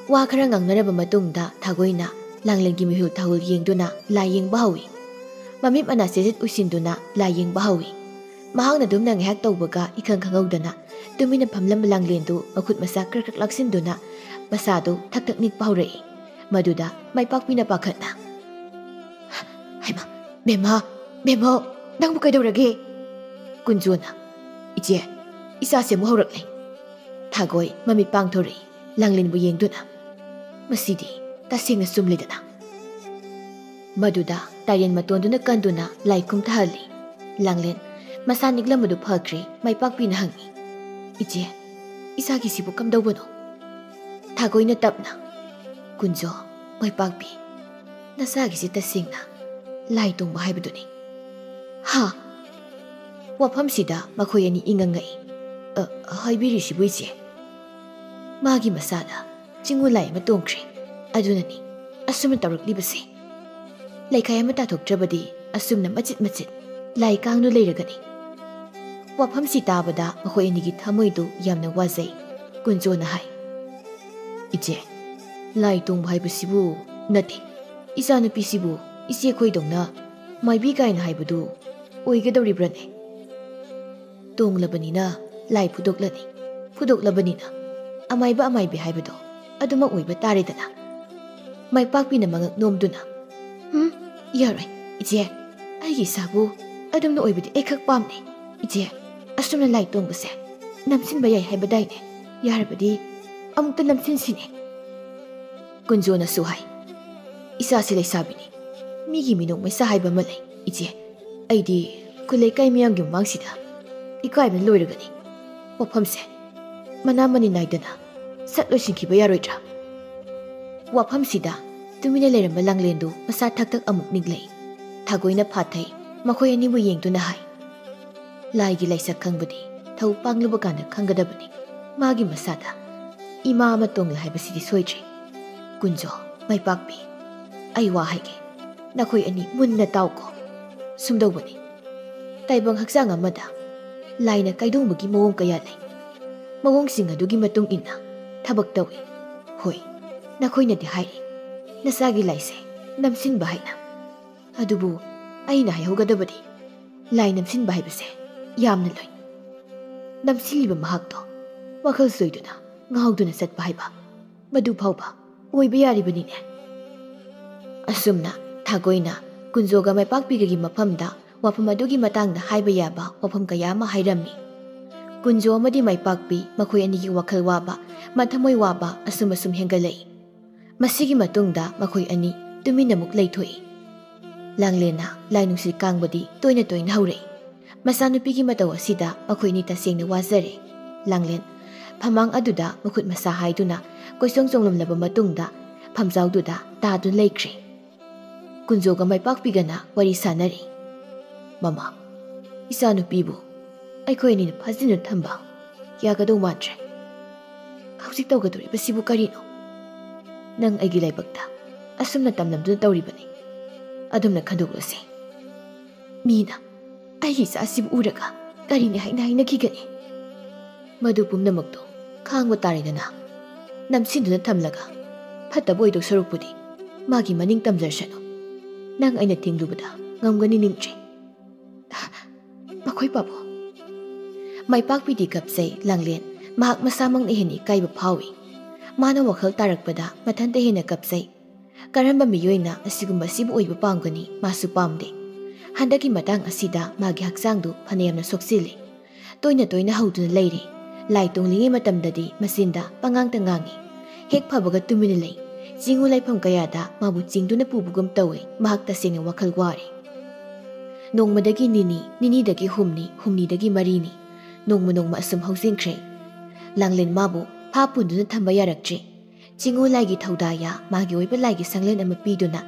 ꯋꯥ ꯈꯔ ꯉꯥꯡꯅꯔꯕ ꯃꯇꯨꯡꯗ ꯊꯥꯒꯣꯏꯅ ꯂꯥꯡꯂꯦꯟꯒꯤ ꯃꯤꯍꯨꯜ ꯊꯥꯍꯨꯜ ꯌꯦꯡꯗꯨꯅ ꯂꯥꯏ ꯌꯦꯡꯕ ꯍꯧꯏ ꯃꯃꯤꯠ ꯃꯅꯥ ꯆꯦꯖꯦꯠ ꯎꯏꯁꯤꯟꯗꯨꯅ ꯂꯥꯏ ꯌꯦꯡꯕ ꯍꯧꯏ ꯃꯍꯥꯛꯅ ꯑꯗꯨꯝꯅ ꯉꯥꯏꯍꯥꯛ ꯇꯧꯕꯒ ꯏꯈꯪ ꯈꯪꯍꯧꯗꯅ ꯇꯨꯃꯤꯟꯅ ꯐꯝꯂꯝꯕ ꯂꯥꯡꯂꯦꯟꯗꯨ ꯃꯈꯨꯠ ꯃꯁꯥ ꯈꯔ ꯈꯔ ꯂꯥꯛꯁꯤꯟꯗꯨꯅ ꯃꯁꯥꯗꯨ ꯊꯛ ꯊꯛ ꯅꯤꯛꯄ ꯍꯧꯔꯛꯏ ꯃꯗꯨꯗ ꯃꯩꯄꯥꯛꯄꯤꯅ ꯄꯥꯈꯠꯅ ꯍꯩꯃꯥ ꯕꯦꯝꯃ ꯕꯦꯝꯃ ꯅꯪꯕꯨ ꯀꯩꯗꯧꯔꯒꯦ ꯀꯨꯟꯖꯣꯅ ꯏꯆꯦ ꯏꯆꯥꯁꯦ ꯑꯃꯨꯛ ꯍꯧꯔꯛꯂꯦ ꯊꯥꯒꯣꯏ ꯃꯃꯤꯠ ꯄꯥꯡꯊꯣꯔꯛꯏ ꯂꯥꯡꯂꯦꯟꯕꯨ ꯌꯦꯡꯗꯨꯅ ꯃꯁꯤꯗꯤ ꯇꯁꯦꯡꯅ ꯆꯨꯝꯂꯦꯗꯅ ꯃꯗꯨꯗ ꯇꯥꯏꯔꯦꯟ ꯃꯇꯣꯟꯗꯨꯅ ꯀꯟꯗꯨꯅ ꯂꯥꯏ ꯀꯨꯝꯊꯍꯜꯂꯤ ꯂꯥꯡꯂꯦꯟ ꯃꯁꯥ ꯅꯤꯛꯂꯝꯕꯗꯨ ꯐꯈ꯭ꯔꯦ ꯃꯩꯄꯥꯛꯄꯤꯅ ꯍꯪꯉꯤ ꯏꯆꯦ ꯏꯆꯥꯒꯤꯁꯤꯕꯨ ꯀꯝꯗꯧꯕꯅꯣ ꯊꯥꯒꯣꯏꯅ ꯇꯞꯅ ꯀꯨꯟꯖꯣ ꯃꯩꯄꯥꯛꯄꯤ ꯅꯆꯥꯒꯤꯁꯤ ꯇꯁꯦꯡꯅ ꯂꯥꯏ ꯇꯣꯡꯕ ꯍꯥꯏꯕꯗꯨꯅꯤ ꯍꯥ ꯋꯥꯐꯝꯁꯤꯗ ꯃꯈꯣꯏ ꯑꯅꯤ ꯏꯉꯪꯉꯛꯏ ꯍꯥꯏꯕꯤꯔꯤꯁꯤꯕꯨ ꯏꯆꯦ ꯃꯥꯒꯤ ꯃꯁꯥꯗ ꯆꯤꯡꯉꯨ ꯂꯥꯏ ꯑꯃ ꯇꯣꯡꯈ꯭ꯔꯦ ꯑꯗꯨꯅꯅꯤ ꯑꯁꯨꯝꯅ ꯇꯧꯔꯛꯂꯤꯕꯁꯦ ꯂꯩꯈꯥꯏ ꯑꯃ ꯇꯥꯊꯣꯛꯇ꯭ꯔꯕꯗꯤ ꯑꯁꯨꯝꯅ ꯃꯆꯤꯠ ꯃꯆꯤꯠ ꯂꯥꯏ ꯀꯥꯡꯗꯨ ꯂꯩꯔꯒꯅꯤ ꯋꯥꯐꯝꯁꯤ ꯇꯥꯕꯗ ꯃꯈꯣꯏ ꯑꯅꯤꯒꯤ ꯊꯃꯣꯏꯗꯨ ꯌꯥꯝꯅ ꯋꯥꯖꯩ ꯀꯨꯟꯖꯣꯅ ꯍꯥꯏ ꯏꯆꯦ ꯂꯥꯏ ꯇꯣꯡꯕ ꯍꯥꯏꯕꯁꯤꯕꯨ ꯅꯠꯇꯦ ꯏꯆꯥꯅꯨꯄꯤꯁꯤꯕꯨ ꯏꯆꯦ ꯈꯣꯏꯗꯧꯅ ꯃꯥꯏꯕꯤ ꯀꯥꯏꯅ ꯍꯥꯏꯕꯗꯨ ꯑꯣꯏꯒꯗꯧꯔꯤꯕ꯭ꯔꯅꯦ ꯇꯣꯡꯂꯕꯅꯤꯅ ꯂꯥꯏ ꯐꯨꯗꯣꯛꯂꯅꯤ ꯐꯨꯗꯣꯛꯂꯕꯅꯤꯅ ꯑꯃꯥꯏꯕ ꯑꯃꯥꯏꯕꯤ ꯍꯥꯏꯕꯗꯣ ꯑꯗꯨꯃꯛ ꯑꯣꯏꯕ ꯇꯥꯔꯦꯗꯅ ꯃꯩꯄꯥꯛꯄꯤꯅ ꯃꯉꯛ ꯅꯣꯝꯗꯨꯅ ꯌꯥꯔꯣꯏ Ije, aigi sabu, adumna oibadi ekak pamne. Ije, asumna lai tongbase. Namsin bayay haibadai ne. Yarabadi, amukta lamsin sine. Kunjo na suhay. Isa silay sabi ni. Migi minong may sahay ba malay. Ije, ay di kulay kay miyang gimbang sida. Ikaw ay manloyragani. Wapamse, manamani naidana. Satlo singkiba yaroydra. Wapam sida, tumina leramba Langlendo masa thak-thak amuk niglay. Thagoy na patay, makoy ani mo yengdo na hay. Laigi laysak kangbadi, thau panglubagana kanggadabani. Magi masada, ima amatong lahay basidi soydre. Kunjo, may pakpi. Ay wahay ke, nakoy ani mun na tao ko. Sumdaw bani. Taibang haksang amada, lay na kaydong magi mawong kaya lay. Mawong singa dugi matong ina, tabag tawi. Hoy, nakoy na di hay. Nasagi layse, namsin bahay na. Adubu, ay nahayahugadabadi. Lay namsin bahay base, yam na loy. Namsin liba mahak to. Wakal soy do na, ngahaw do na sat bahay ba. Madupaw ba, uway bayari ba nine? Asum na, tagoy na, kunzoga may pagpigagi mapamda, wapam adugi matang na hay bayaba, wapam kaya mahayrammi. Kunzo amadi may pagpi, makoy anigi wakal waba, matamoy waba, asum-asum henggalay. Masigi matungda, makoy ani, tuminamuk laytoy. Langlena, laynong si kangbadi, toy na hauray. Masanupigi matawa sida, makoy ni tasing na wazare. Langlen, pamang aduda, makut masahay do na, koy song-song lumlaba matungda, pamzaw duda, tadun laykre. Kunzo ga may pakpiga na, wari sana rin. Mama, isa nupibo, ay koy ni napazin ng tambang, yaga daw madre. Hausik daw gaduri, basibo karino. Nang ay gilay bagta, asum na tamlam doon tawri ba ni? Adum na kanduglasi. Mina, ay isa asibu uraga, karini hay nakigani. Madupum na magdo, kaang watari na na. Namsin doon na tamlaga, pataboy daw sarupudi, magi maning tamzar siya no. Nang ay natinglubada, ngam gani ningtre. Makoy pabo. May pagpidi kapsay, Langlien, mahak masamang ihini kayba pawi. Mana wakal tarakpada, matanda hina kapsay. Karamba miyoy na asigumba sibu oy bapangani, masu pamde. Handaki matang asida, magi haksangdo, panayam na soksili. Toy na haudo na layri. Laitong lingi matamdadi, masinda, pangang-tangangi. Hek pabaga tuminilay. Singulay pang kayada, mabutsing do na pubugam tawi, mahaktasing ng wakalwari. Nung madagi nini dagi humni dagi marini. Nung manong maasum housing kre. Langlin mabo, papun do na tambayarak tre. Singulay gi taudaya, magiway balay gi sanglen ang mapido na,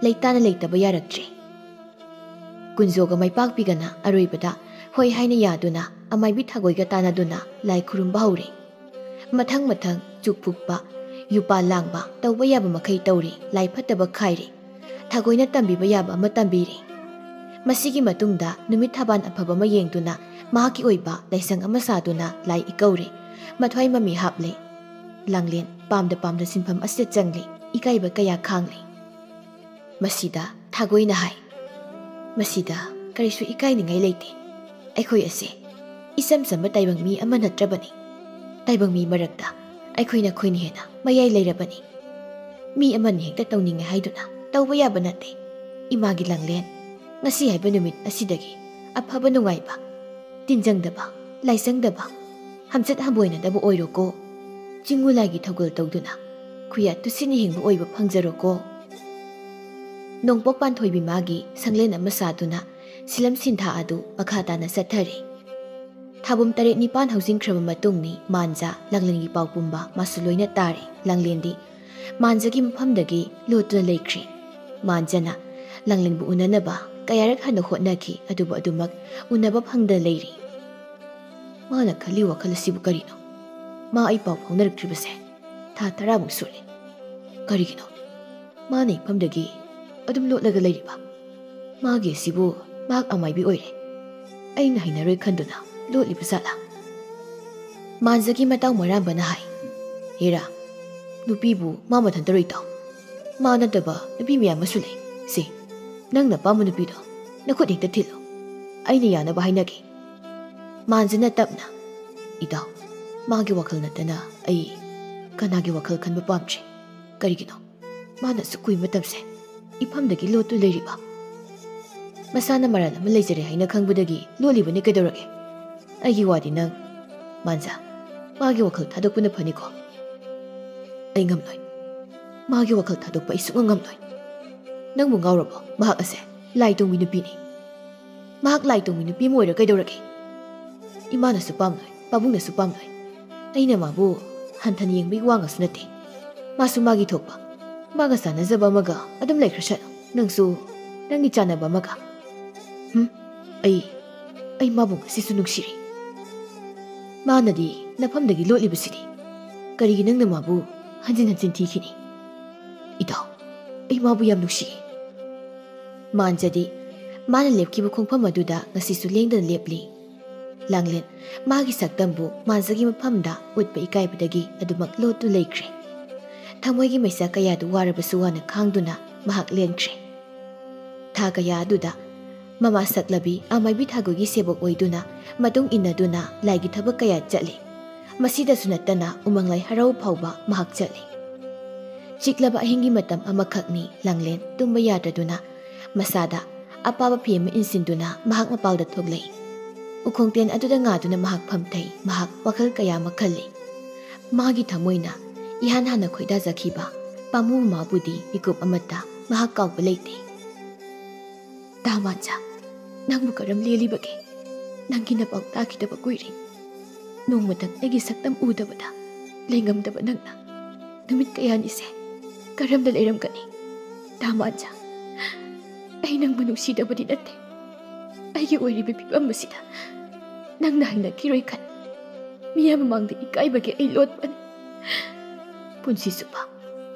layta na layta bayarak tre. Kunzo ga may pagpiga na, aroy bada, hoy hay na yado na, amay bitagoy gatana do na, lay kurumbahaw rin. Matang-matang, tsukpuk pa, yupa lang ba, tawba yaba makay tawri, lay pataba kayri. Tagoy na tambi ba yaba matambiri. Masigi matungda, numitaban apaba mayengdo na, mahaki oy ba, laysang amasado na, lay ikawri. Matway mami haple. Langlien, pamda sinpam asya jangli, ikay ba kaya kangli. Masida, tagoy na hay. Masida, karisu ikay ni ngay layti. Ay koy ase, isam-sam ba taybang mi ama natrabani. Taybang mi maragda. Ay koy na ni hena, mayay layra ba ni? Mi aman hing tataw ni nga hay do na, tawbaya ba nate? Imagi Langlien, ngasi hay ba numit asidagi, apha ba nungay ba? Tinjang da ba? Laysang da ba? Hamsat hamboy na da ba oyro ko? Jingulagi tawgal taw do na, kuya to sinihing ba oy ba pangzaro ko? Nung pokpan thoy bimagi, sanglen ang masado na, silam sinta adu, makata na sa tari. Tabum tarik nipan housing krama matung ni Manza Langlien gi pawpumba masuloy na tari Langlien di Manza gi mapamdagi luto na laikri. Manza na Langlien bu una na ba kayarak hanukot na ki aduba adumag una ba pangda layri. Mga nagkaliwa kalasibu karino. Mga ay pawpaw na nagtribase. Tatara mong suli. Karigino. Mga na ipamdagi adum lot laga layri ba. Mga gesibu mag amay bi oyre. Ay nahinaroy kando na. Lord libasala. Manzagi mataw maramba na hay. Hira, nupibu mama tantaroy tao. Mana daba nupi miya masulay. Si, nang napamo nupido, nakuting tatilo. Ay niya na bahay nagi. Manza na tap na. Itaw, magiwakal na tana ay kanagiwakal kan bapamche. Karigino, mana sukuy matamse. Ipamdagi loto layri ba. masana maral ama leijare haina khangbudagi lolibane kedorage aigi wadi nang manza magi wakhal thadokpuna phaniko ai ngamloi magi wakhal thadokpa isu ngamloi nangbu ngawrabo mahak ase lai tongmi nupi ni mahak lai tongmi nupi moira kedorage imana su pamloi pabungna su pamloi aina mabu hantan yengbi wanga sunate masu magi thokpa maga sanajaba maga adum laikhrasha nangsu nangi chanaba maga ai mabung sisu nuksiri manadi nafamdagi lolibasidi karigi nangna mabu hanjin hanjin thikini itaw ai mabu yam nuksi manjadi mana lepkibu khongpham aduda ngasisu lengdana lepli langlen magi saktambu manjagi mafamda utpa ikaibadagi adumak lotu leikre thamoigi maisa kayadu warabasu wana khangduna mahak lenkre tha kaya aduda mama saklabi amaibi thagogi sebok oiduna matung inaduna laigi thabak kaya chali masida sunatana umanglai harau phauba mahak chali chiklaba ahingi matam amakhakni langlen tumba yadaduna masada apaba phema insinduna mahak mapalda thoglei ukhongten aduda ngaduna mahak phamthai mahak wakhal kaya makhalli magi thamoina ihan hana khoida zakhiba pamu mabudi mikup amata mahak kawba leite Damancha, nangbu karam leli bage, nangi na pang taki daba kuiri. Nung matang egi saktam uda bada, lengam daba nangna. Numit kaya ni se, karam dalayram kani. Damancha, ay nang manusi daba di dati. Ay ki oiri bipipam masida, nang nahay na kiroy kan. Miya mamang di ikay bage ay lot pan. Punsi supa,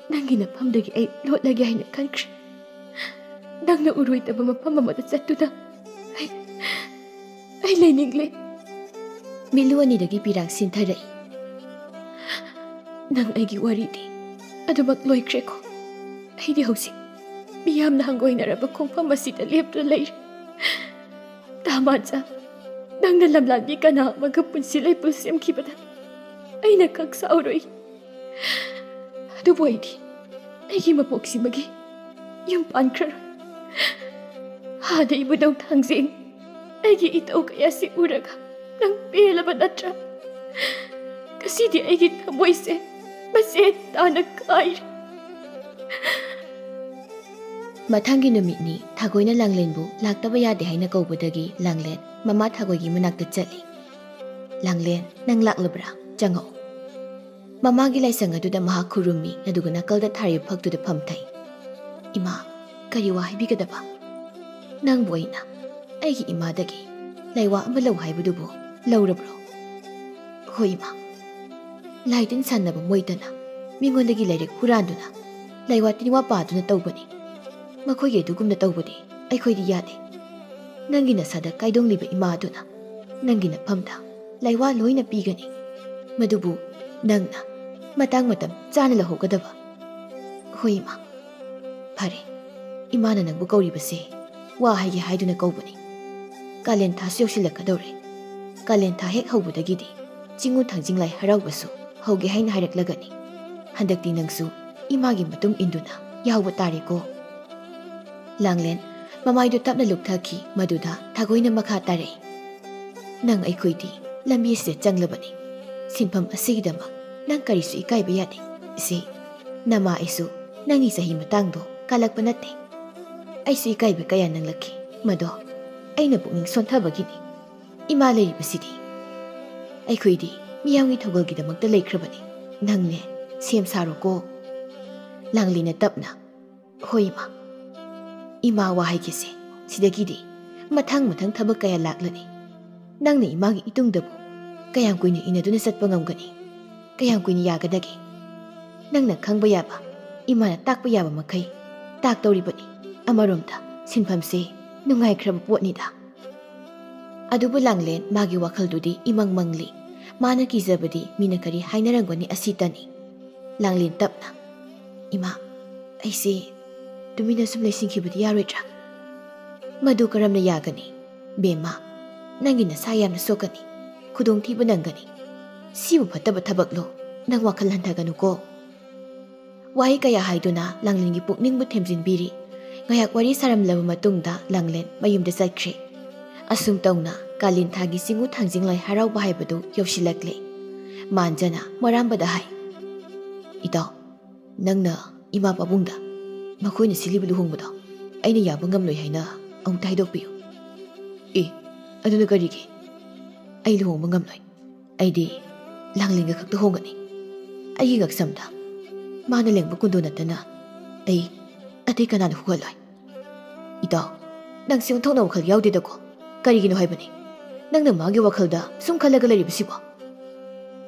nangi na pamdagi ay lot lagi ay na kankri. Nang nauruy taba mapamamata sa tuna ay lainingli miluan ni dagi pirang sintaray nang ay giwari di adumak loy kreko ay di hausik miyam na hanggoy naraba kong pamasita lepto lay tama sa nang nalamlami ka na magapun sila'y pulsim kibata ay nagkagsauroy aduboy di ay gimapoksi magi yung pankrar Hada ibu daw tangzing ay itaw kaya si uraga nang pila ba natra kasi di ay gitamoy se maset tanagkair mathangi numit ni thagoy na langlen bu laktaba yade hay na kaubudagi langlen mama thagoy gi manakta chali langlen nang laklabra jango mama gi laisang aduda maha khurumi aduga nakalda thari phaktuda phamthai ima kari wa haibigadaba nang boina aigi imadagi laiwa ama lau haibudubu laurabro hoima laidin sannaba moidana mingondagi lairek huranduna laiwa tiniwa paduna tawbani makhoige dugumna tawbadi aikhoidi yade nangi nasada kaidongliba imaduna nangi na phamda laiwa loina pigani madubu nangna matang matam chana lahogadaba hoima phare imana nangbu kauribase wa haigi haiduna kaubani kalen tha siyoksilakadore kalen tha hek haubudagidi chingu thangjinglai haraubasu hauge haina haireklagani handakti nangsu imagi matung induna yawba tare ko langlen mamaidu tapna lukthaki maduda thagoina makha tare nang aikhoidi lambi se changlabani sinpham asigidama nang karisu ikaiba yade ise nama isu nangi sahi matangdo kalakpa natte aisu ikaiba kaya nang lakhi mado aina pukning sonthabagini ima leiribasidi aikhoidi miyamgi thogalgidamakta leikrabani nangne sem saro ko langlina tapna hoima ima wahai kise sidagidi mathang thabak kaya laklani nangna imagi itungdabu kayam kuina inaduna satpa ngamgani kayam kuina yagadagi nangna khangba yaba imana takpa yaba makai tak tawribani amaromda sinphamse nungaikraba potnida adubu langlen magi wakhaldudi imang mangli mana kizabadi mina kari hainarangwani asitani langlin tapna ima aise tumina sum leisingkhibadi yaroidra madu karamna yagani bema nangi nasa yamna sokani khudong thiba nangani sibu phataba thabaklo nang wakhal hantaganu ko wahi kaya haiduna langlingi pukningbu themjinbiri Ngayak wari saramlaba matungda Langlen mayumda chakre. Asum tawna kalin thagi singu thangjinglai harauba haibadu yausilakle. Manjana marambada hai. Itaw, nangna ima pabungda makoyna silibu luhongbado aina yaba ngamloi haina amukta haidokpiyo. Aduna karigi ai luhongba ngamloi. Aidi Langlenga khakta hongani. Aigi ngaksamda mana lengba kundo natana ai atei kanana hugaloi. Itaw, nang siyong thokna wakhal yaudedako karigino haibani. Nangna magi wakhalda sum khalaga laribasibo.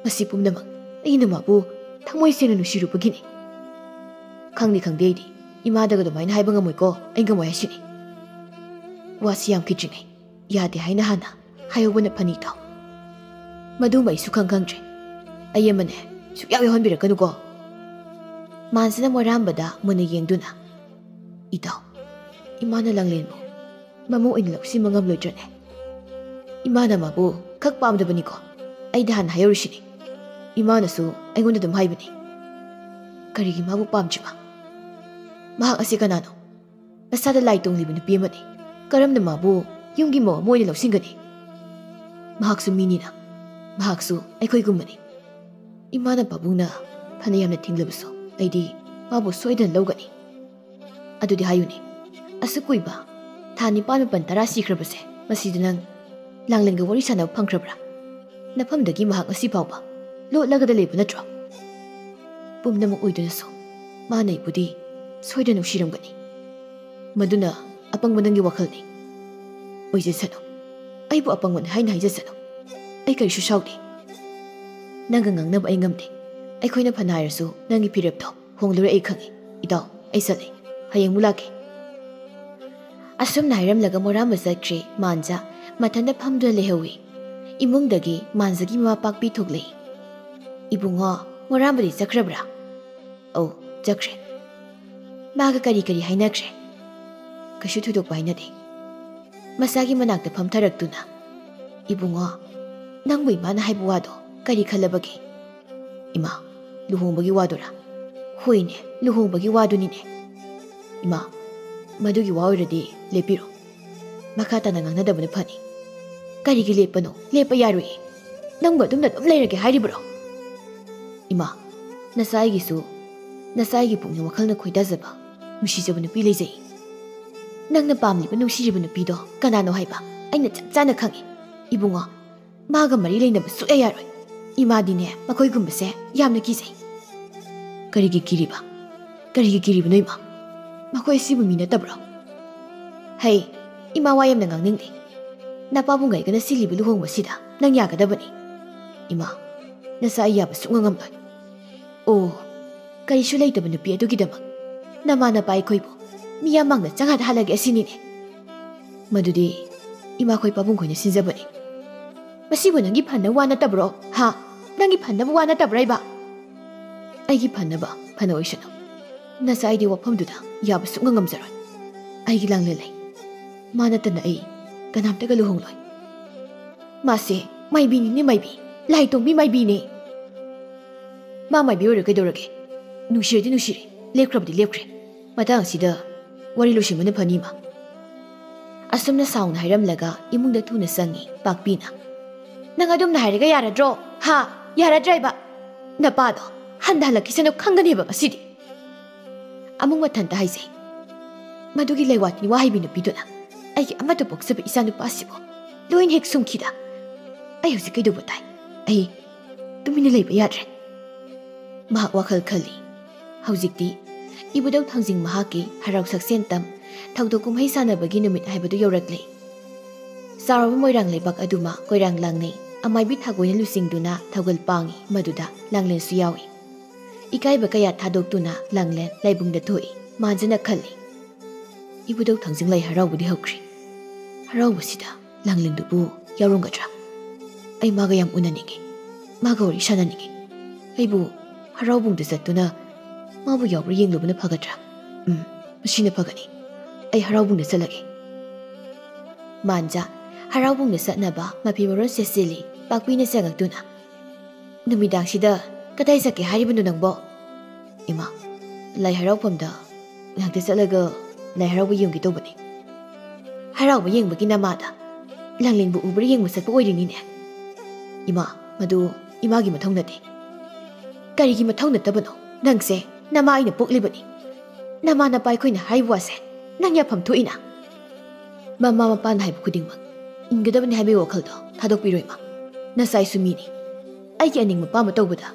Masi pumnamak aina mabu thangmoi sena nusirupagini. Khangni khangde aidi imadaga dumaina haiba ngamoiko ai ngamoi hasini. Wasi yam kitringai yade haina hana hayobana phani taw. Madu mai su khangkhangdre. Ayamane sukyaw yahonbirakanuko. Mansina morambada muna yengduna. Itaw, imana Langlenbo mamu oina lausi mangamloidrane. Imana mabu khak pamdabaniko aida hana hayorishini. Imana su aingonda dum haibani. Karigi mabu pamjiba. Mahak asi kanano. Masada laitong liba nupi amani. Karamna mabu yumgi mo moina lausingani. Mahak su minina. Mahak su aikoi gummani. Imana pabungna phanayamna thinglabaso aidi mabu soidan lawgani. Adudi hayuni. Asukuiba thani panu pantara sikrabase. Masidanang Langlenga wari sana pangkrabra. Napamdagi mahak asi pawba lo lagada lebu natro. Pumnamak oiduna so manay budi soidan usiramgani. Maduna apangmanangi wakhalni. Oijasano. Aibu apangman haina haijasano. Ay karishu shawdi. Nangangangnab ay ngamdi. Ay ko'y napanayarso nangi pirapto honglura ay khangi. Itaw ay sali. Hayang mulaki. Asum nairam laga morama sakri manja matanda pamduna lehawi. Imungdagi manzagi mapakpi thuglay. Ibungo morambadi sakrabra. Oh, jakre. Maga kari hainakre. Kashu thudokpa hainadi. Masagi manakta pamtharaktuna. Ibungo nangbu imana haibu wado kari khalabagi. Ima, luhongbagi wadora. Hoine, luhongbagi wadunine. Ima, madugi waoiradi lepiro. Makata nangangnadabana phani. Karigi lepano, lepa yarui. Nangbu adumna dum leirage hairibro. Ima, nasaigi pungna wakhalna khoidazaba nusijaba nupi leijai. Nangna pamliba nusijaba nupido kanano haiba aina chapchana khangi. Ibungo maga mari leinaba suya yaroi. Imadine makoi gumbase yamna kizai. Karigi kiriba noima. Makoi sibu mina tabro. Hey, ima wayamna ngangningli. Napabungai kana silibu luhongba sida nang yagadabani. Ima, nasa ayaba sungangamloi. Oh, karishu leitaba nupi adugidamak. Namana pa aikoibo miyamangna changada halage asinine. Madudi ima koi pabungkoina sinjabani. Masibu nangi phanna wana tabro. Ha, nangi phanna wana tabraiba. Aigi phanna ba phana oisano. Nasa aidi wapamduda yaba sungangamjaroi. Aigi Langlelai. Mana tana ai kanamtaga luhongloi. Mase maibini ni maibi. Laitongbi maibini. Ma maibi ora kaidorage. Nushirdi nushiri. Lepkrabdi lepkre. Matang sida wari loshimana phanima. Asumna saung hairamlaga imungda thuna sangi pakpina. Nang adum na hairaga yaradro. Ha, yaradraiba. Napado handalakisano khanganeba masidi. Amung mathanta haisai. Madugi laiwatni wahibina piduna. Aigi amata boksaba isanu pasibo. Loin hek sumkida. Ay hausi kaido batai. Ay tumina leiba yadre. Mahak wakhal khali. Hauzikti ibudau thangjing mahaki harau saksen tam thaudo kumhai sanabagi numit haibadu yaurakle. Saraba moirang leibak aduma koirang langnei amaibi thagoina lusingduna thaugal pangi maduda Langlen su yawi. Ikaiba kaya thadoktuna Langlen laibungda thoi manjana khali. Ibudau thangjing lai haraubudi hokri. Haraubasida Langlen dubu yauronggadra. Ai maga yam unaningi. Maga ori sananingi. Aibu haraubungda sattuna mabu yaubra yenglubuna phagadra. Masina phagani. Ai haraubungda salage. Manja haraubungda satnaba mapi maron sesili pakpina sangakduna. Numidang sida kadai sake haribanu nangbo. Ima lai haraupamda ngakta salaga ꯂꯥꯏ ꯍꯔꯥꯎꯕ ꯌꯦꯡꯒꯦ ꯇꯧꯕꯅꯤ ꯍꯔꯥꯎꯕ ꯌꯦꯡꯕꯒꯤ ꯅꯃꯥꯗ ꯂꯥꯡꯂꯦꯟꯕꯨ ꯎꯕ꯭ꯔꯥ ꯌꯦꯡꯕ ꯆꯠꯄ ꯑꯣꯏꯔꯤꯅꯤꯅꯦ ꯏꯃꯥ ꯃꯗꯨ ꯏꯃꯥꯒꯤ ꯃꯊꯧ ꯅꯠꯇꯦ ꯀꯔꯤꯒꯤ ꯃꯊꯧ ꯅꯠꯇꯕꯅꯣ ꯅꯪꯁꯦ ꯅꯃꯥ ꯑꯩꯅ ꯄꯣꯛꯂꯤꯕꯅꯤ ꯅꯃꯥ ꯅꯄꯥ ꯑꯩꯈꯣꯏꯅ ꯍꯥꯏꯕ ꯋꯥꯁꯦ ꯅꯪ ꯌꯥꯐꯝ ꯊꯣꯛꯏꯅ ꯃꯃꯥ ꯃꯄꯥꯅ ꯍꯥꯏꯕ ꯈꯨꯗꯤꯡꯃꯛ ꯏꯟꯒꯗꯕꯅꯤ ꯍꯥꯏꯕꯒꯤ ꯋꯥꯈꯜꯗꯣ ꯊꯥꯗꯣꯛꯄꯤꯔꯣ ꯏꯃꯥ ꯅꯆꯥꯏꯁꯨ ꯃꯤꯅꯤ ꯑꯩꯒꯤ ꯑꯅꯤꯡꯕ ꯄꯥꯝꯕ ꯇꯧꯕꯗ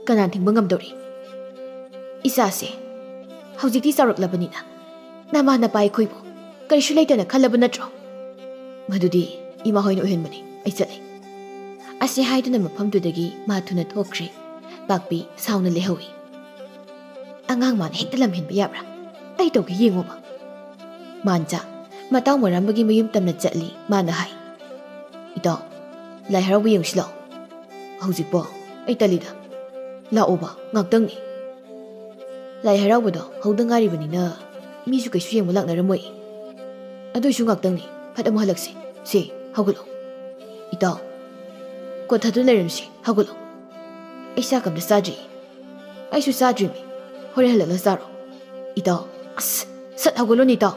ꯀꯅꯥꯅ ꯊꯤꯡꯕ ꯉꯝꯗꯧꯔꯤ ꯏꯆꯥꯁꯦ ꯍꯧꯖꯤꯛꯇꯤ ꯆꯥꯎꯔꯛꯂꯕꯅꯤꯅ ꯅꯃꯥ ꯅꯄꯥ ꯑꯩꯈꯣꯏꯕꯨ ꯀꯔꯤꯁꯨ ꯂꯩꯇꯅ ꯈꯜꯂꯕ ꯅꯠꯇ꯭ꯔꯣ ꯃꯗꯨꯗꯤ ꯏꯃꯥ ꯍꯣꯏꯅ ꯑꯣꯏꯍꯟꯕꯅꯤ ꯑꯩ ꯆꯠꯂꯦ ꯑꯁꯤ ꯍꯥꯏꯗꯨꯅ ꯃꯐꯝꯗꯨꯗꯒꯤ ꯃꯥ ꯊꯨꯅ ꯊꯣꯛꯈ꯭ꯔꯦ ꯄꯥꯛꯄꯤ ꯁꯥꯎꯅ ꯂꯩꯍꯧꯏ ꯑꯉꯥꯡ ꯃꯥꯅ ꯍꯦꯛꯇ ꯂꯝꯍꯦꯟꯕ ꯌꯥꯕ꯭ꯔꯥ ꯑꯩ ꯇꯧꯒꯦ ꯌꯦꯡꯉꯣꯕ ꯃꯥꯟꯖꯥ ꯃꯇꯥꯎ ꯃꯔꯥꯝꯕꯒꯤ ꯃꯌꯨꯝ ꯇꯝꯅ ꯆꯠꯂꯤ ꯃꯥꯅ ꯍꯥꯏ ꯏꯇꯥꯎ ꯂꯥꯏ ꯍꯔꯥꯎꯕ ꯌꯦꯡꯁꯤ ꯂꯥꯛꯑꯣ ꯍꯧꯖꯤꯛꯄꯣ ꯑꯩ ꯇꯜꯂꯤꯗ ꯂꯥꯛꯑꯣꯕ ꯉꯥꯛꯇꯪꯅꯤ ꯂꯥꯏ ꯍꯔꯥꯎꯕꯗꯣ ꯍꯧꯗ ꯉꯥꯏꯔꯤꯕꯅꯤꯅ ꯃꯤꯁꯨ ꯀꯩꯁꯨ ꯌꯦꯡꯕ ꯂꯥꯛꯅꯔꯝꯃꯣꯏ ꯑꯗꯨꯏꯁꯨ ꯉꯥꯛꯇꯪꯅꯤ ꯐꯠ ꯑꯃꯨꯛ ꯍꯜꯂꯛꯁꯤ ꯁꯤ ꯍꯧꯒꯠꯂꯣ ꯏꯇꯥꯎ ꯀꯣꯊꯗꯨꯅ ꯂꯩꯔꯝꯁꯤ ꯍꯧꯒꯠꯂꯣ ꯑꯩ ꯆꯥꯛ ꯑꯝꯇ ꯆꯥꯗ꯭ꯔꯤ ꯑꯩꯁꯨ ꯆꯥꯗ꯭ꯔꯤꯃꯤ ꯍꯣꯔꯦꯟ ꯍꯜꯂꯛꯂ ꯆꯥꯔꯣ ꯏꯇꯥꯎ ꯑꯁ ꯁꯠ ꯍꯧꯒꯠꯂꯣꯅꯦ ꯏꯇꯥꯎ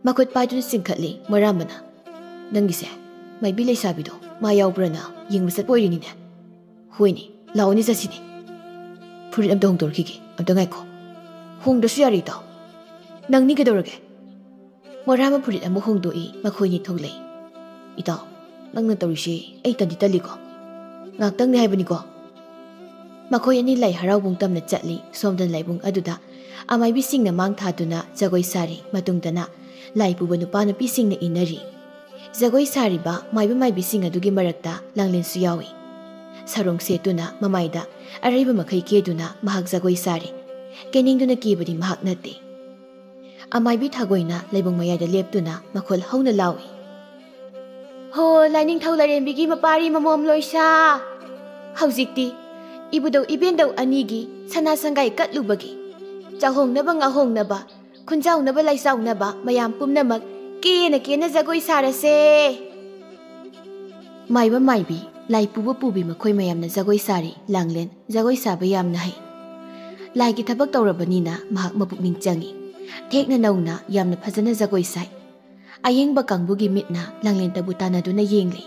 ꯃꯈꯨꯠ ꯄꯥꯏꯗꯨꯅ ꯆꯤꯡꯈꯠꯂꯤ ꯃꯣꯏꯔꯥꯝꯕꯅ ꯅꯪꯒꯤꯁꯦ ꯃꯥꯏꯕꯤ ꯂꯩꯁꯥꯕꯤꯗꯣ ꯃꯥ ꯌꯥꯎꯕ꯭ꯔꯅ ꯌꯦꯡꯕ ꯆꯠꯄ ꯑꯣꯏꯔꯤꯅꯤꯅꯦ ꯍꯣꯏꯅꯦ ꯂꯥꯛꯑꯣꯅꯦ ꯆꯠꯁꯤꯅꯦ ꯐꯨꯔꯤꯠ ꯑꯝꯇ ꯍꯣꯡꯗꯣꯔꯛꯈꯤꯒꯦ ꯑꯝꯇ ꯉꯥꯏꯈꯣ ꯍꯣꯡꯗ꯭ꯔꯁꯨ ꯌꯥꯔꯦ ꯏꯇꯥꯎ ꯅꯪꯅꯤ ꯀꯩꯗꯧꯔꯒꯦ ꯃꯣꯏꯔꯥꯝꯕ ꯐꯨꯔꯤꯠ ꯑꯃꯨꯛ ꯍꯣꯡꯗꯣꯛꯏ ꯃꯈꯣꯏꯅꯤ ꯊꯣꯛꯂꯛꯏ ꯏꯇꯥꯎ ꯅꯪꯅ ꯇꯧꯔꯤꯁꯤ ꯑꯩ ꯇꯜꯂꯤꯀꯣ ꯉꯥꯛꯇꯪꯅꯤ ꯍꯥꯏꯕꯅꯤꯀꯣ ꯃꯈꯣꯏ ꯑꯅꯤ ꯂꯥꯏ ꯍꯔꯥꯎꯕꯨꯡ ꯇꯝꯅ ꯆꯠꯂꯤ ꯁꯣꯝꯗ ꯂꯥꯏꯕꯨꯡ ꯑꯗꯨꯗ ꯑꯃꯥꯏꯕꯤꯁꯤꯡꯅ ꯃꯥꯡ ꯊꯥꯗꯨꯅ ꯖꯒꯣꯏ ꯁꯥꯔꯤ ꯃꯇꯨꯡꯗꯅ ꯂꯥꯏ ꯄꯨꯕ ꯅꯨꯄꯥ ꯅꯨꯄꯤꯁꯤꯡꯅ ꯏꯟꯅꯔꯤ ꯖꯒꯣꯏ ꯁꯥꯔꯤꯕ ꯃꯥꯏꯕ ꯃꯥꯏꯕꯤꯁꯤꯡ ꯑꯗꯨꯒꯤ ꯃꯔꯛꯇ ꯂꯥꯡꯂꯦꯟꯁꯨ ꯌꯥꯎꯏ ꯁꯔꯣꯡ ꯁꯦꯠꯇꯨꯅ ꯃꯃꯥꯏꯗ ꯑꯔꯩꯕ ꯃꯈꯩ ꯀꯦꯗꯨꯅ ꯃꯍꯥꯛ ꯖꯒꯣꯏ ꯁꯥꯔꯤ ꯀꯦꯅꯤꯡꯗꯨꯅ ꯀꯦꯕꯗꯤ ꯃꯍꯥꯛ ꯅꯠꯇꯦ ꯑꯃꯥꯏꯕꯤ ꯊꯥꯒꯣꯏꯅ ꯂꯩꯕꯨꯡ ꯃꯌꯥꯏꯗ ꯂꯦꯞꯇꯨꯅ ꯃꯈꯣꯜ ꯍꯧꯅ ꯂꯥꯎꯏ ꯍꯣ ꯂꯥꯏꯅꯤꯡꯊꯧ ꯂꯥꯏꯔꯦꯝꯕꯤꯒꯤ ꯃꯄꯥꯔꯤ ꯃꯃꯣꯝ ꯂꯣꯏꯁꯥ ꯍꯧꯖꯤꯛꯇꯤ ꯏꯕꯨꯗꯧ ꯏꯕꯦꯟꯗꯧ ꯑꯅꯤꯒꯤ ꯁꯅꯥ ꯁꯪꯒꯥꯏ ꯀꯠꯂꯨꯕꯒꯤ ꯆꯥꯍꯣꯡꯅꯕ ꯉꯥꯍꯣꯡꯅꯕ ꯈꯨꯟꯖꯥꯎꯅꯕ ꯂꯥꯏꯆꯥꯎꯅꯕ ꯃꯌꯥꯝ ꯄꯨꯝꯅꯃꯛ ꯀꯦꯅ ꯀꯦꯅ ꯖꯒꯣꯏ ꯁꯥꯔꯁꯦ ꯃꯥꯏꯕ ꯃꯥꯏꯕꯤ ꯂꯥꯏ ꯄꯨꯕ ꯄꯨꯕꯤ ꯃꯈꯣꯏ ꯃꯌꯥꯝꯅ ꯖꯒꯣꯏ ꯁꯥꯔꯤ ꯂꯥꯡꯂꯦꯟ ꯖꯒꯣꯏ ꯁꯥꯕ ꯌꯥꯝꯅ ꯍꯩ ꯂꯥꯏꯒꯤ ꯊꯕꯛ ꯇꯧꯔꯕꯅꯤꯅ ꯃꯍꯥꯛ ꯃꯄꯨꯛꯅꯤꯡ ꯆꯪꯏ ꯊꯦꯛꯅ ꯅꯧꯅ ꯌꯥꯝꯅ ꯐꯖꯅ ꯖꯒꯣꯏ ꯁꯥꯏ ꯑꯌꯦꯡꯕ ꯀꯥꯡꯕꯨꯒꯤ ꯃꯤꯠꯅ ꯂꯥꯡꯂꯦꯟꯇꯕꯨ ꯇꯥꯟꯅꯗꯨꯅ ꯌꯦꯡꯂꯤ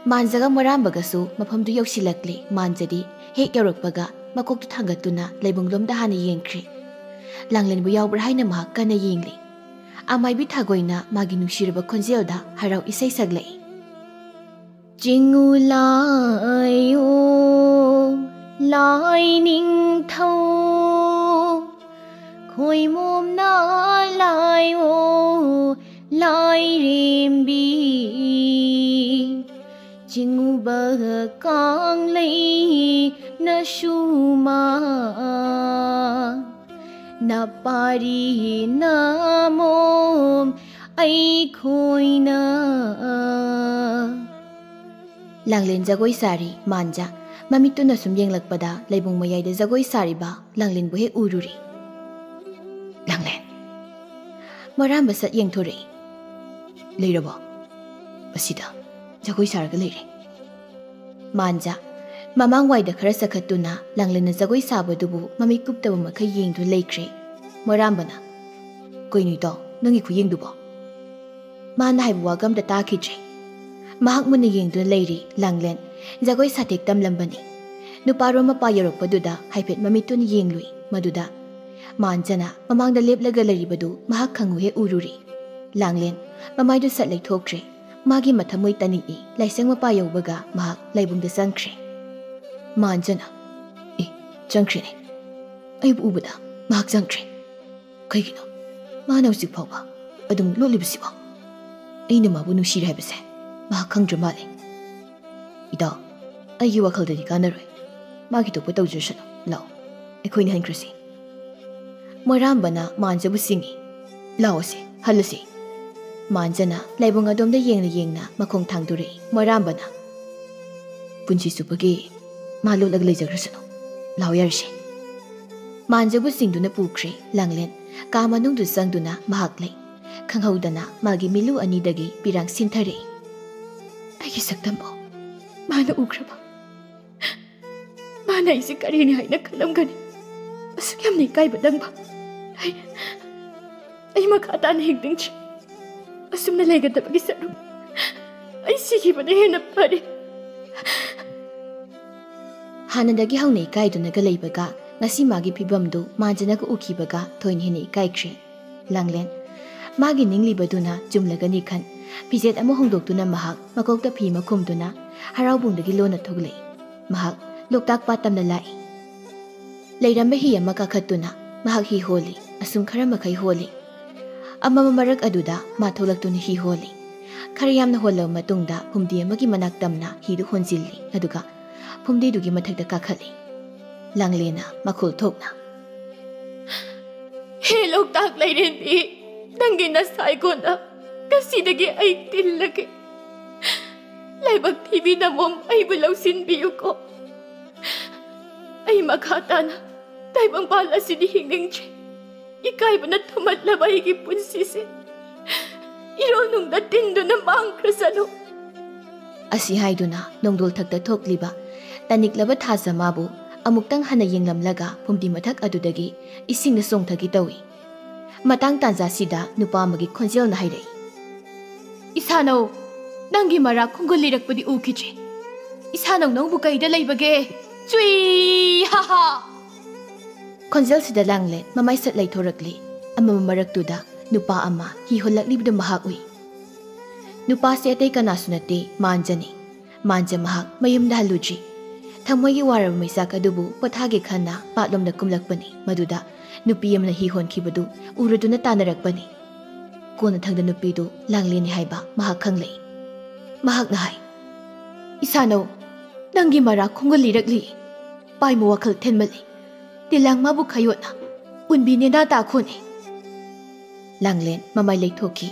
ꯃꯥꯟꯖꯒ ꯃꯣꯏꯔꯥꯝꯕꯒꯁꯨ ꯃꯐꯝꯗꯨ ꯌꯧꯁꯤꯜꯂꯛꯂꯤ ꯃꯥꯟꯖꯗꯤ ꯍꯦꯛ ꯌꯧꯔꯛꯄꯒ ꯃꯀꯣꯛꯇꯨ ꯊꯥꯡꯒꯠꯇꯨꯅ ꯂꯩꯕꯨꯡꯂꯣꯝꯗ ꯍꯥꯟꯅ ꯌꯦꯡꯈ꯭ꯔꯤ ꯂꯥꯡꯂꯦꯟꯕꯨ ꯌꯥꯎꯕ꯭ꯔꯥ ꯍꯥꯏꯅ ꯃꯍꯥꯛ ꯀꯟꯅ ꯌꯦꯡꯂꯤ ꯑꯃꯥꯏꯕꯤ ꯊꯥꯒꯣꯏꯅ ꯃꯥꯒꯤ ꯅꯨꯡꯁꯤꯔꯕ ꯈꯣꯟꯖꯦꯜꯗ ꯍꯔꯥꯎ ꯏꯁꯩ ꯁꯛꯂꯛꯏ ꯆꯤꯡꯎ ꯂꯥꯏꯌꯣ ꯂꯥꯏꯅꯤꯡꯊꯧ ꯈꯣꯏꯃꯣꯝꯅ ꯂꯥꯏꯌꯣ ꯂꯥꯏꯔꯦꯝꯕꯤ ꯆꯤꯡꯎꯕ ꯀꯥꯡꯂꯩ ꯅꯁꯨꯃꯥ ꯅꯄꯥꯔꯤ ꯅꯃꯣꯝ ꯑꯩꯈꯣꯏꯅ ꯂꯥꯡꯂꯦꯟ ꯖꯒꯣꯏ ꯁꯥꯔꯤ ꯃꯥꯟꯖꯥ ꯃꯃꯤꯠꯇꯨꯅ ꯁꯨꯝ ꯌꯦꯡꯂꯛꯄꯗ ꯂꯩꯕꯨꯡ ꯃꯌꯥꯏꯗ ꯖꯒꯣꯏ ꯁꯥꯔꯤꯕ ꯂꯥꯡꯂꯦꯟꯕꯨ ꯍꯦꯛ ꯎꯔꯨꯔꯤ ꯂꯥꯡꯂꯦꯟ ꯃꯣꯏꯔꯥꯝꯕ ꯁꯠ ꯌꯦꯡꯊꯣꯔꯛꯏ ꯂꯩꯔꯕꯣ ꯑꯁꯤꯗ ꯖꯒꯣꯏ ꯁꯥꯔꯒ ꯂꯩꯔꯦ ꯃꯥꯟꯖꯥ ꯃꯃꯥꯡꯋꯥꯏꯗ ꯈꯔ ꯆꯈꯠꯇꯨꯅ ꯂꯥꯡꯂꯦꯟꯅ ꯖꯒꯣꯏ ꯁꯥꯕꯗꯨꯕꯨ ꯃꯃꯤꯠ ꯀꯨꯞꯇꯕ ꯃꯈꯩ ꯌꯦꯡꯗꯨꯅ ꯂꯩꯈ꯭ꯔꯦ ꯃꯣꯏꯔꯥꯝꯕꯅ ꯀꯩꯅꯣ ꯏꯇꯥꯎ ꯅꯪꯒꯤ ꯈꯨꯌꯦꯡꯗꯨꯕꯣ ꯃꯥꯅ ꯍꯥꯏꯕ ꯋꯥꯒ ꯑꯝꯇ ꯇꯥꯈꯤꯗ꯭ꯔꯦ ꯃꯍꯥꯛ ꯃꯨꯟꯅ ꯌꯦꯡꯗꯨꯅ ꯂꯩꯔꯤ ꯂꯥꯡꯂꯦꯟ ꯖꯒꯣꯏ ꯁꯥꯊꯦꯛ ꯇꯝꯂꯝꯕꯅꯤ ꯅꯨꯄꯥꯔꯣꯝ ꯃꯄꯥ ꯌꯧꯔꯛꯄꯗꯨꯗ ꯍꯥꯏꯐꯦꯠ ꯃꯃꯤꯠꯇꯨꯅ ꯌꯦꯡꯂꯨꯏ ꯃꯗꯨꯗ ꯃꯥꯟꯖꯅ ꯃꯃꯥꯡꯗ ꯂꯦꯞꯂꯒ ꯂꯩꯔꯤꯕꯗꯨ ꯃꯍꯥꯛ ꯈꯪꯉꯨ ꯍꯦꯛ ꯎꯔꯨꯔꯤ ꯂꯥꯡꯂꯦꯟ ꯃꯃꯥꯏꯗꯨ ꯁꯠ ꯂꯩꯊꯣꯛꯈ꯭ꯔꯦ ꯃꯥꯒꯤ ꯃꯊꯃꯣꯏ ꯇꯅꯤꯛꯏ ꯂꯥꯏꯁꯪ ꯃꯄꯥ ꯌꯧꯕꯒ ꯃꯍꯥꯛ ꯂꯩꯕꯨꯡꯗ ꯆꯪꯈ꯭ꯔꯦ ꯃꯥꯟꯖꯅ ꯆꯪꯈ꯭ꯔꯦꯅꯦ ꯑꯩꯕꯨ ꯎꯕꯗ ꯃꯍꯥꯛ ꯆꯪꯈ꯭ꯔꯦ ꯀꯩꯒꯤꯅꯣ ꯃꯥꯅ ꯍꯧꯖꯤꯛ ꯐꯥꯎꯕ ꯑꯗꯨꯝ ꯂꯣꯠꯂꯤꯕꯁꯤꯕꯣ ꯑꯩꯅ ꯃꯥꯕꯨ ꯅꯨꯡꯁꯤꯔꯦ ꯍꯥꯏꯕꯁꯦ ꯃꯍꯥꯛ ꯈꯪꯗ꯭ꯔ ꯃꯥꯜꯂꯦ ꯏꯇꯥꯎ ꯑꯩꯒꯤ ꯋꯥꯈꯜꯗꯗꯤ ꯀꯥꯟꯅꯔꯣꯏ ꯃꯥꯒꯤ ꯊꯣꯛꯄ ꯇꯧꯖꯔꯁꯅꯨ ꯂꯥꯛꯑꯣ ꯑꯩꯈꯣꯏꯅ ꯍꯟꯈ꯭ꯔꯁꯤ ꯃꯣꯏꯔꯥꯝꯕꯅ ꯃꯥꯟꯖꯕꯨ ꯁꯤꯡꯉꯤ ꯂꯥꯛꯑꯣꯁꯤ ꯍꯜꯂꯁꯤ ꯃꯥꯟꯖꯅ ꯂꯥꯏꯕꯨꯡ ꯑꯗꯣꯝꯗ ꯌꯦꯡꯅ ꯌꯦꯡꯅ ꯃꯈꯣꯡ ꯊꯥꯡꯗꯣꯔꯛꯏ ꯃꯣꯏꯔꯥꯝꯕꯅ ꯄꯨꯟꯁꯤ ꯆꯨꯞꯄꯒꯤ ꯃꯥ ꯂꯣꯠꯂꯒ ꯂꯩꯖꯈ꯭ꯔꯁꯅꯨ ꯂꯥꯛꯑꯣ ꯌꯥꯔꯁꯤ ꯃꯥꯟꯖꯕꯨ ꯁꯤꯡꯗꯨꯅ ꯄꯨꯈ꯭ꯔꯦ ꯂꯥꯡꯂꯦꯟ ꯀꯥ ꯃꯅꯨꯡꯗꯨ ꯆꯪꯗꯨꯅ ꯃꯍꯥꯛ ꯂꯩ ꯈꯪꯍꯧꯗꯅ ꯃꯥꯒꯤ ꯃꯤꯂꯨ ꯑꯅꯤꯗꯒꯤ ꯄꯤꯔꯥꯡ ꯁꯤꯟꯊꯔꯛꯏ ꯑꯩꯒꯤ ꯁꯛꯇꯝꯕꯨ ꯃꯥꯅ ꯎꯈ꯭ꯔꯕ ꯃꯥꯅ ꯑꯩꯁꯦ ꯀꯔꯤꯅꯤ ꯍꯥꯏꯅ ꯈꯜꯂꯝꯒꯅꯤ ꯑꯁꯨꯛ ꯌꯥꯝꯅ ꯏꯀꯥꯏꯕ ꯅꯪꯕ ꯑꯩ ꯃꯈꯥ ꯇꯥꯅ ꯍꯤꯡꯅꯤꯡꯗ꯭ꯔꯦ ꯑꯁꯨꯝꯅ ꯂꯩꯒꯗꯕꯒꯤ ꯁꯔꯨꯛ ꯑꯩ ꯁꯤꯈꯤꯕꯅ ꯍꯦꯟꯅ ꯐꯔꯦ ꯍꯥꯟꯅꯗꯒꯤ ꯍꯧꯅ ꯏꯀꯥꯏꯗꯨꯅꯒ ꯂꯩꯕꯒ ngasi magi phibamdu manjana ko ukhibaga thoin hini kaikre langlen magi ninglibaduna jumlagani khan pijet amo hongdoktuna mahak makokta phi makhumduna haraubungdagi lona thoglei mahak loktak patamna lai leirambe hi ama kakhatuna mahak hi holi asum khara makhai holi amama marak aduda ma tholaktuna hi holi khara yamna holla matungda phumdi amagi manak tamna hi du honjilli aduga phumdi dugi mathakta kakhali Langlena makul thokna he loktak leirenbi dangi na saigona kasidagi ai tillage laibak tv na mom ai bulausin biyu ko ai makata na taibang pala sidi hingingche ikai bana thumat labai gi punsi se ironung da tindu na mangkrasano asi haiduna nongdol thakta thokliba taniklaba thasamabu amuktang hana yenglamlaga phumdi mathak adudagi ising na songthagi tawi matang tanja sida nupa magi khonjel na hairei isano nangi mara khungul lirakpadi ukhiche isano nongbu kaida leibage chui ha ha khonjel sida langle mamai sat lai thorakli amama maraktuda nupa ama hi holaklibda mahak ui nupa se atei kana sunate manjani manja mahak mayumda haluji Thamoigi warab maisak adubu pothage khanna patlomda kumlakpani maduda nupi amna hi honkibadu uraduna tanarakpani kona thangda nupi du langleni haiba mahak khanglei mahak na hai isano nangi mara khongol lirakli paimu wakhal thenmali tilang mabu khayotna unbi nena ta khone langlen mamai leithoki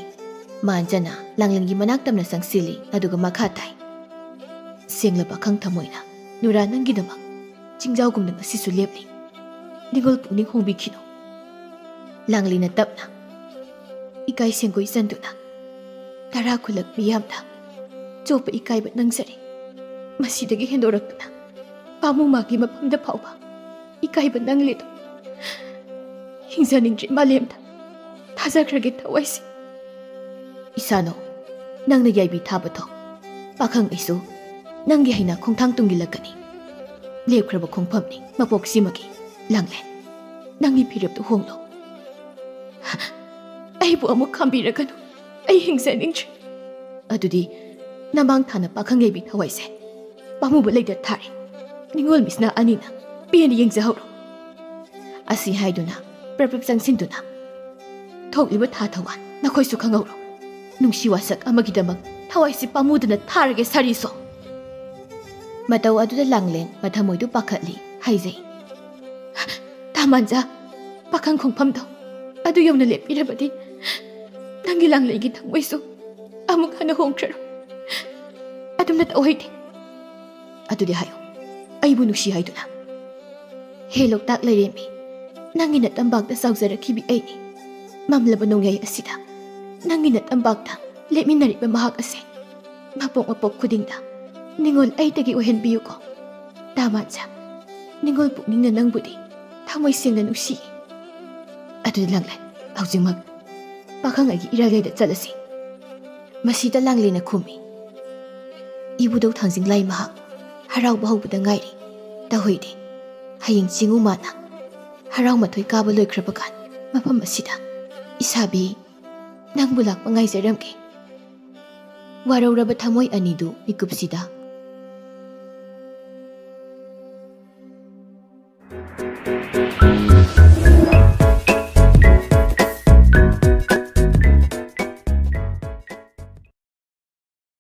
manjana langlengi manak tamna sangsili aduga makha thai sengla pakhang thamoina Nura nangi damak jingjau gumna ngasi su lepni ningol puning hongbi khino langli na tapna ikai sengoi sanduna tara khulak miyamna chopa ikai ba nangsari masidagi hendoraktuna pamu magi mapamda phauba ikai ba nangli to hingjaningri malemda thajakrage thawaisi isano nangna yaibi thabato pakhang isu Nangi haina khongthang tungilakani lepkraba khongphamni mapok simagi langle nangi phirap tu honglo ai bu amuk khambiraganu ai hingsaningchi adudi namang thana pakhangei bi thawaise pamu ba leida thari ningol misna anina piani yengja hawro asi haiduna prapap sangsinduna thokliba tha thawan nakhoi su khangawro nungsi wasak amagi damak thawaisi pamuduna tharage sariso Matau aduda langlen mathamoidu pakhatli haijai tamanja pakhang khongphamdo adu yomna lepirabadi nangi langlegi thangwaisu amuk hana hongkharo adumna tawhaiti adudi hayo aibu nusi haiduna he loktak leiremi nangi na tambak da saujarakibi aini mamlaba nongyai asida nangi na tambak da lepminari ba mahak ase mapok khudingda Ningol ay tagi uhen biyo ko. Tama siya. Ningol pukning na nang budi. Tamoy siyang nanusi. Ato lang lang. Hausing mag. Pakang agi iragay da tsalasi. Masita lang na kumi. Ibu daw tangsing lay mahak. Haraw bahaw ba da ngairi. Dahoy di. Haying singu mana. Haraw matoy kabaloy krapakan. Mapamasita. Isabi. Nang bulak pangay sa ramke. Waraw rabat hamoy anidu ni kupsida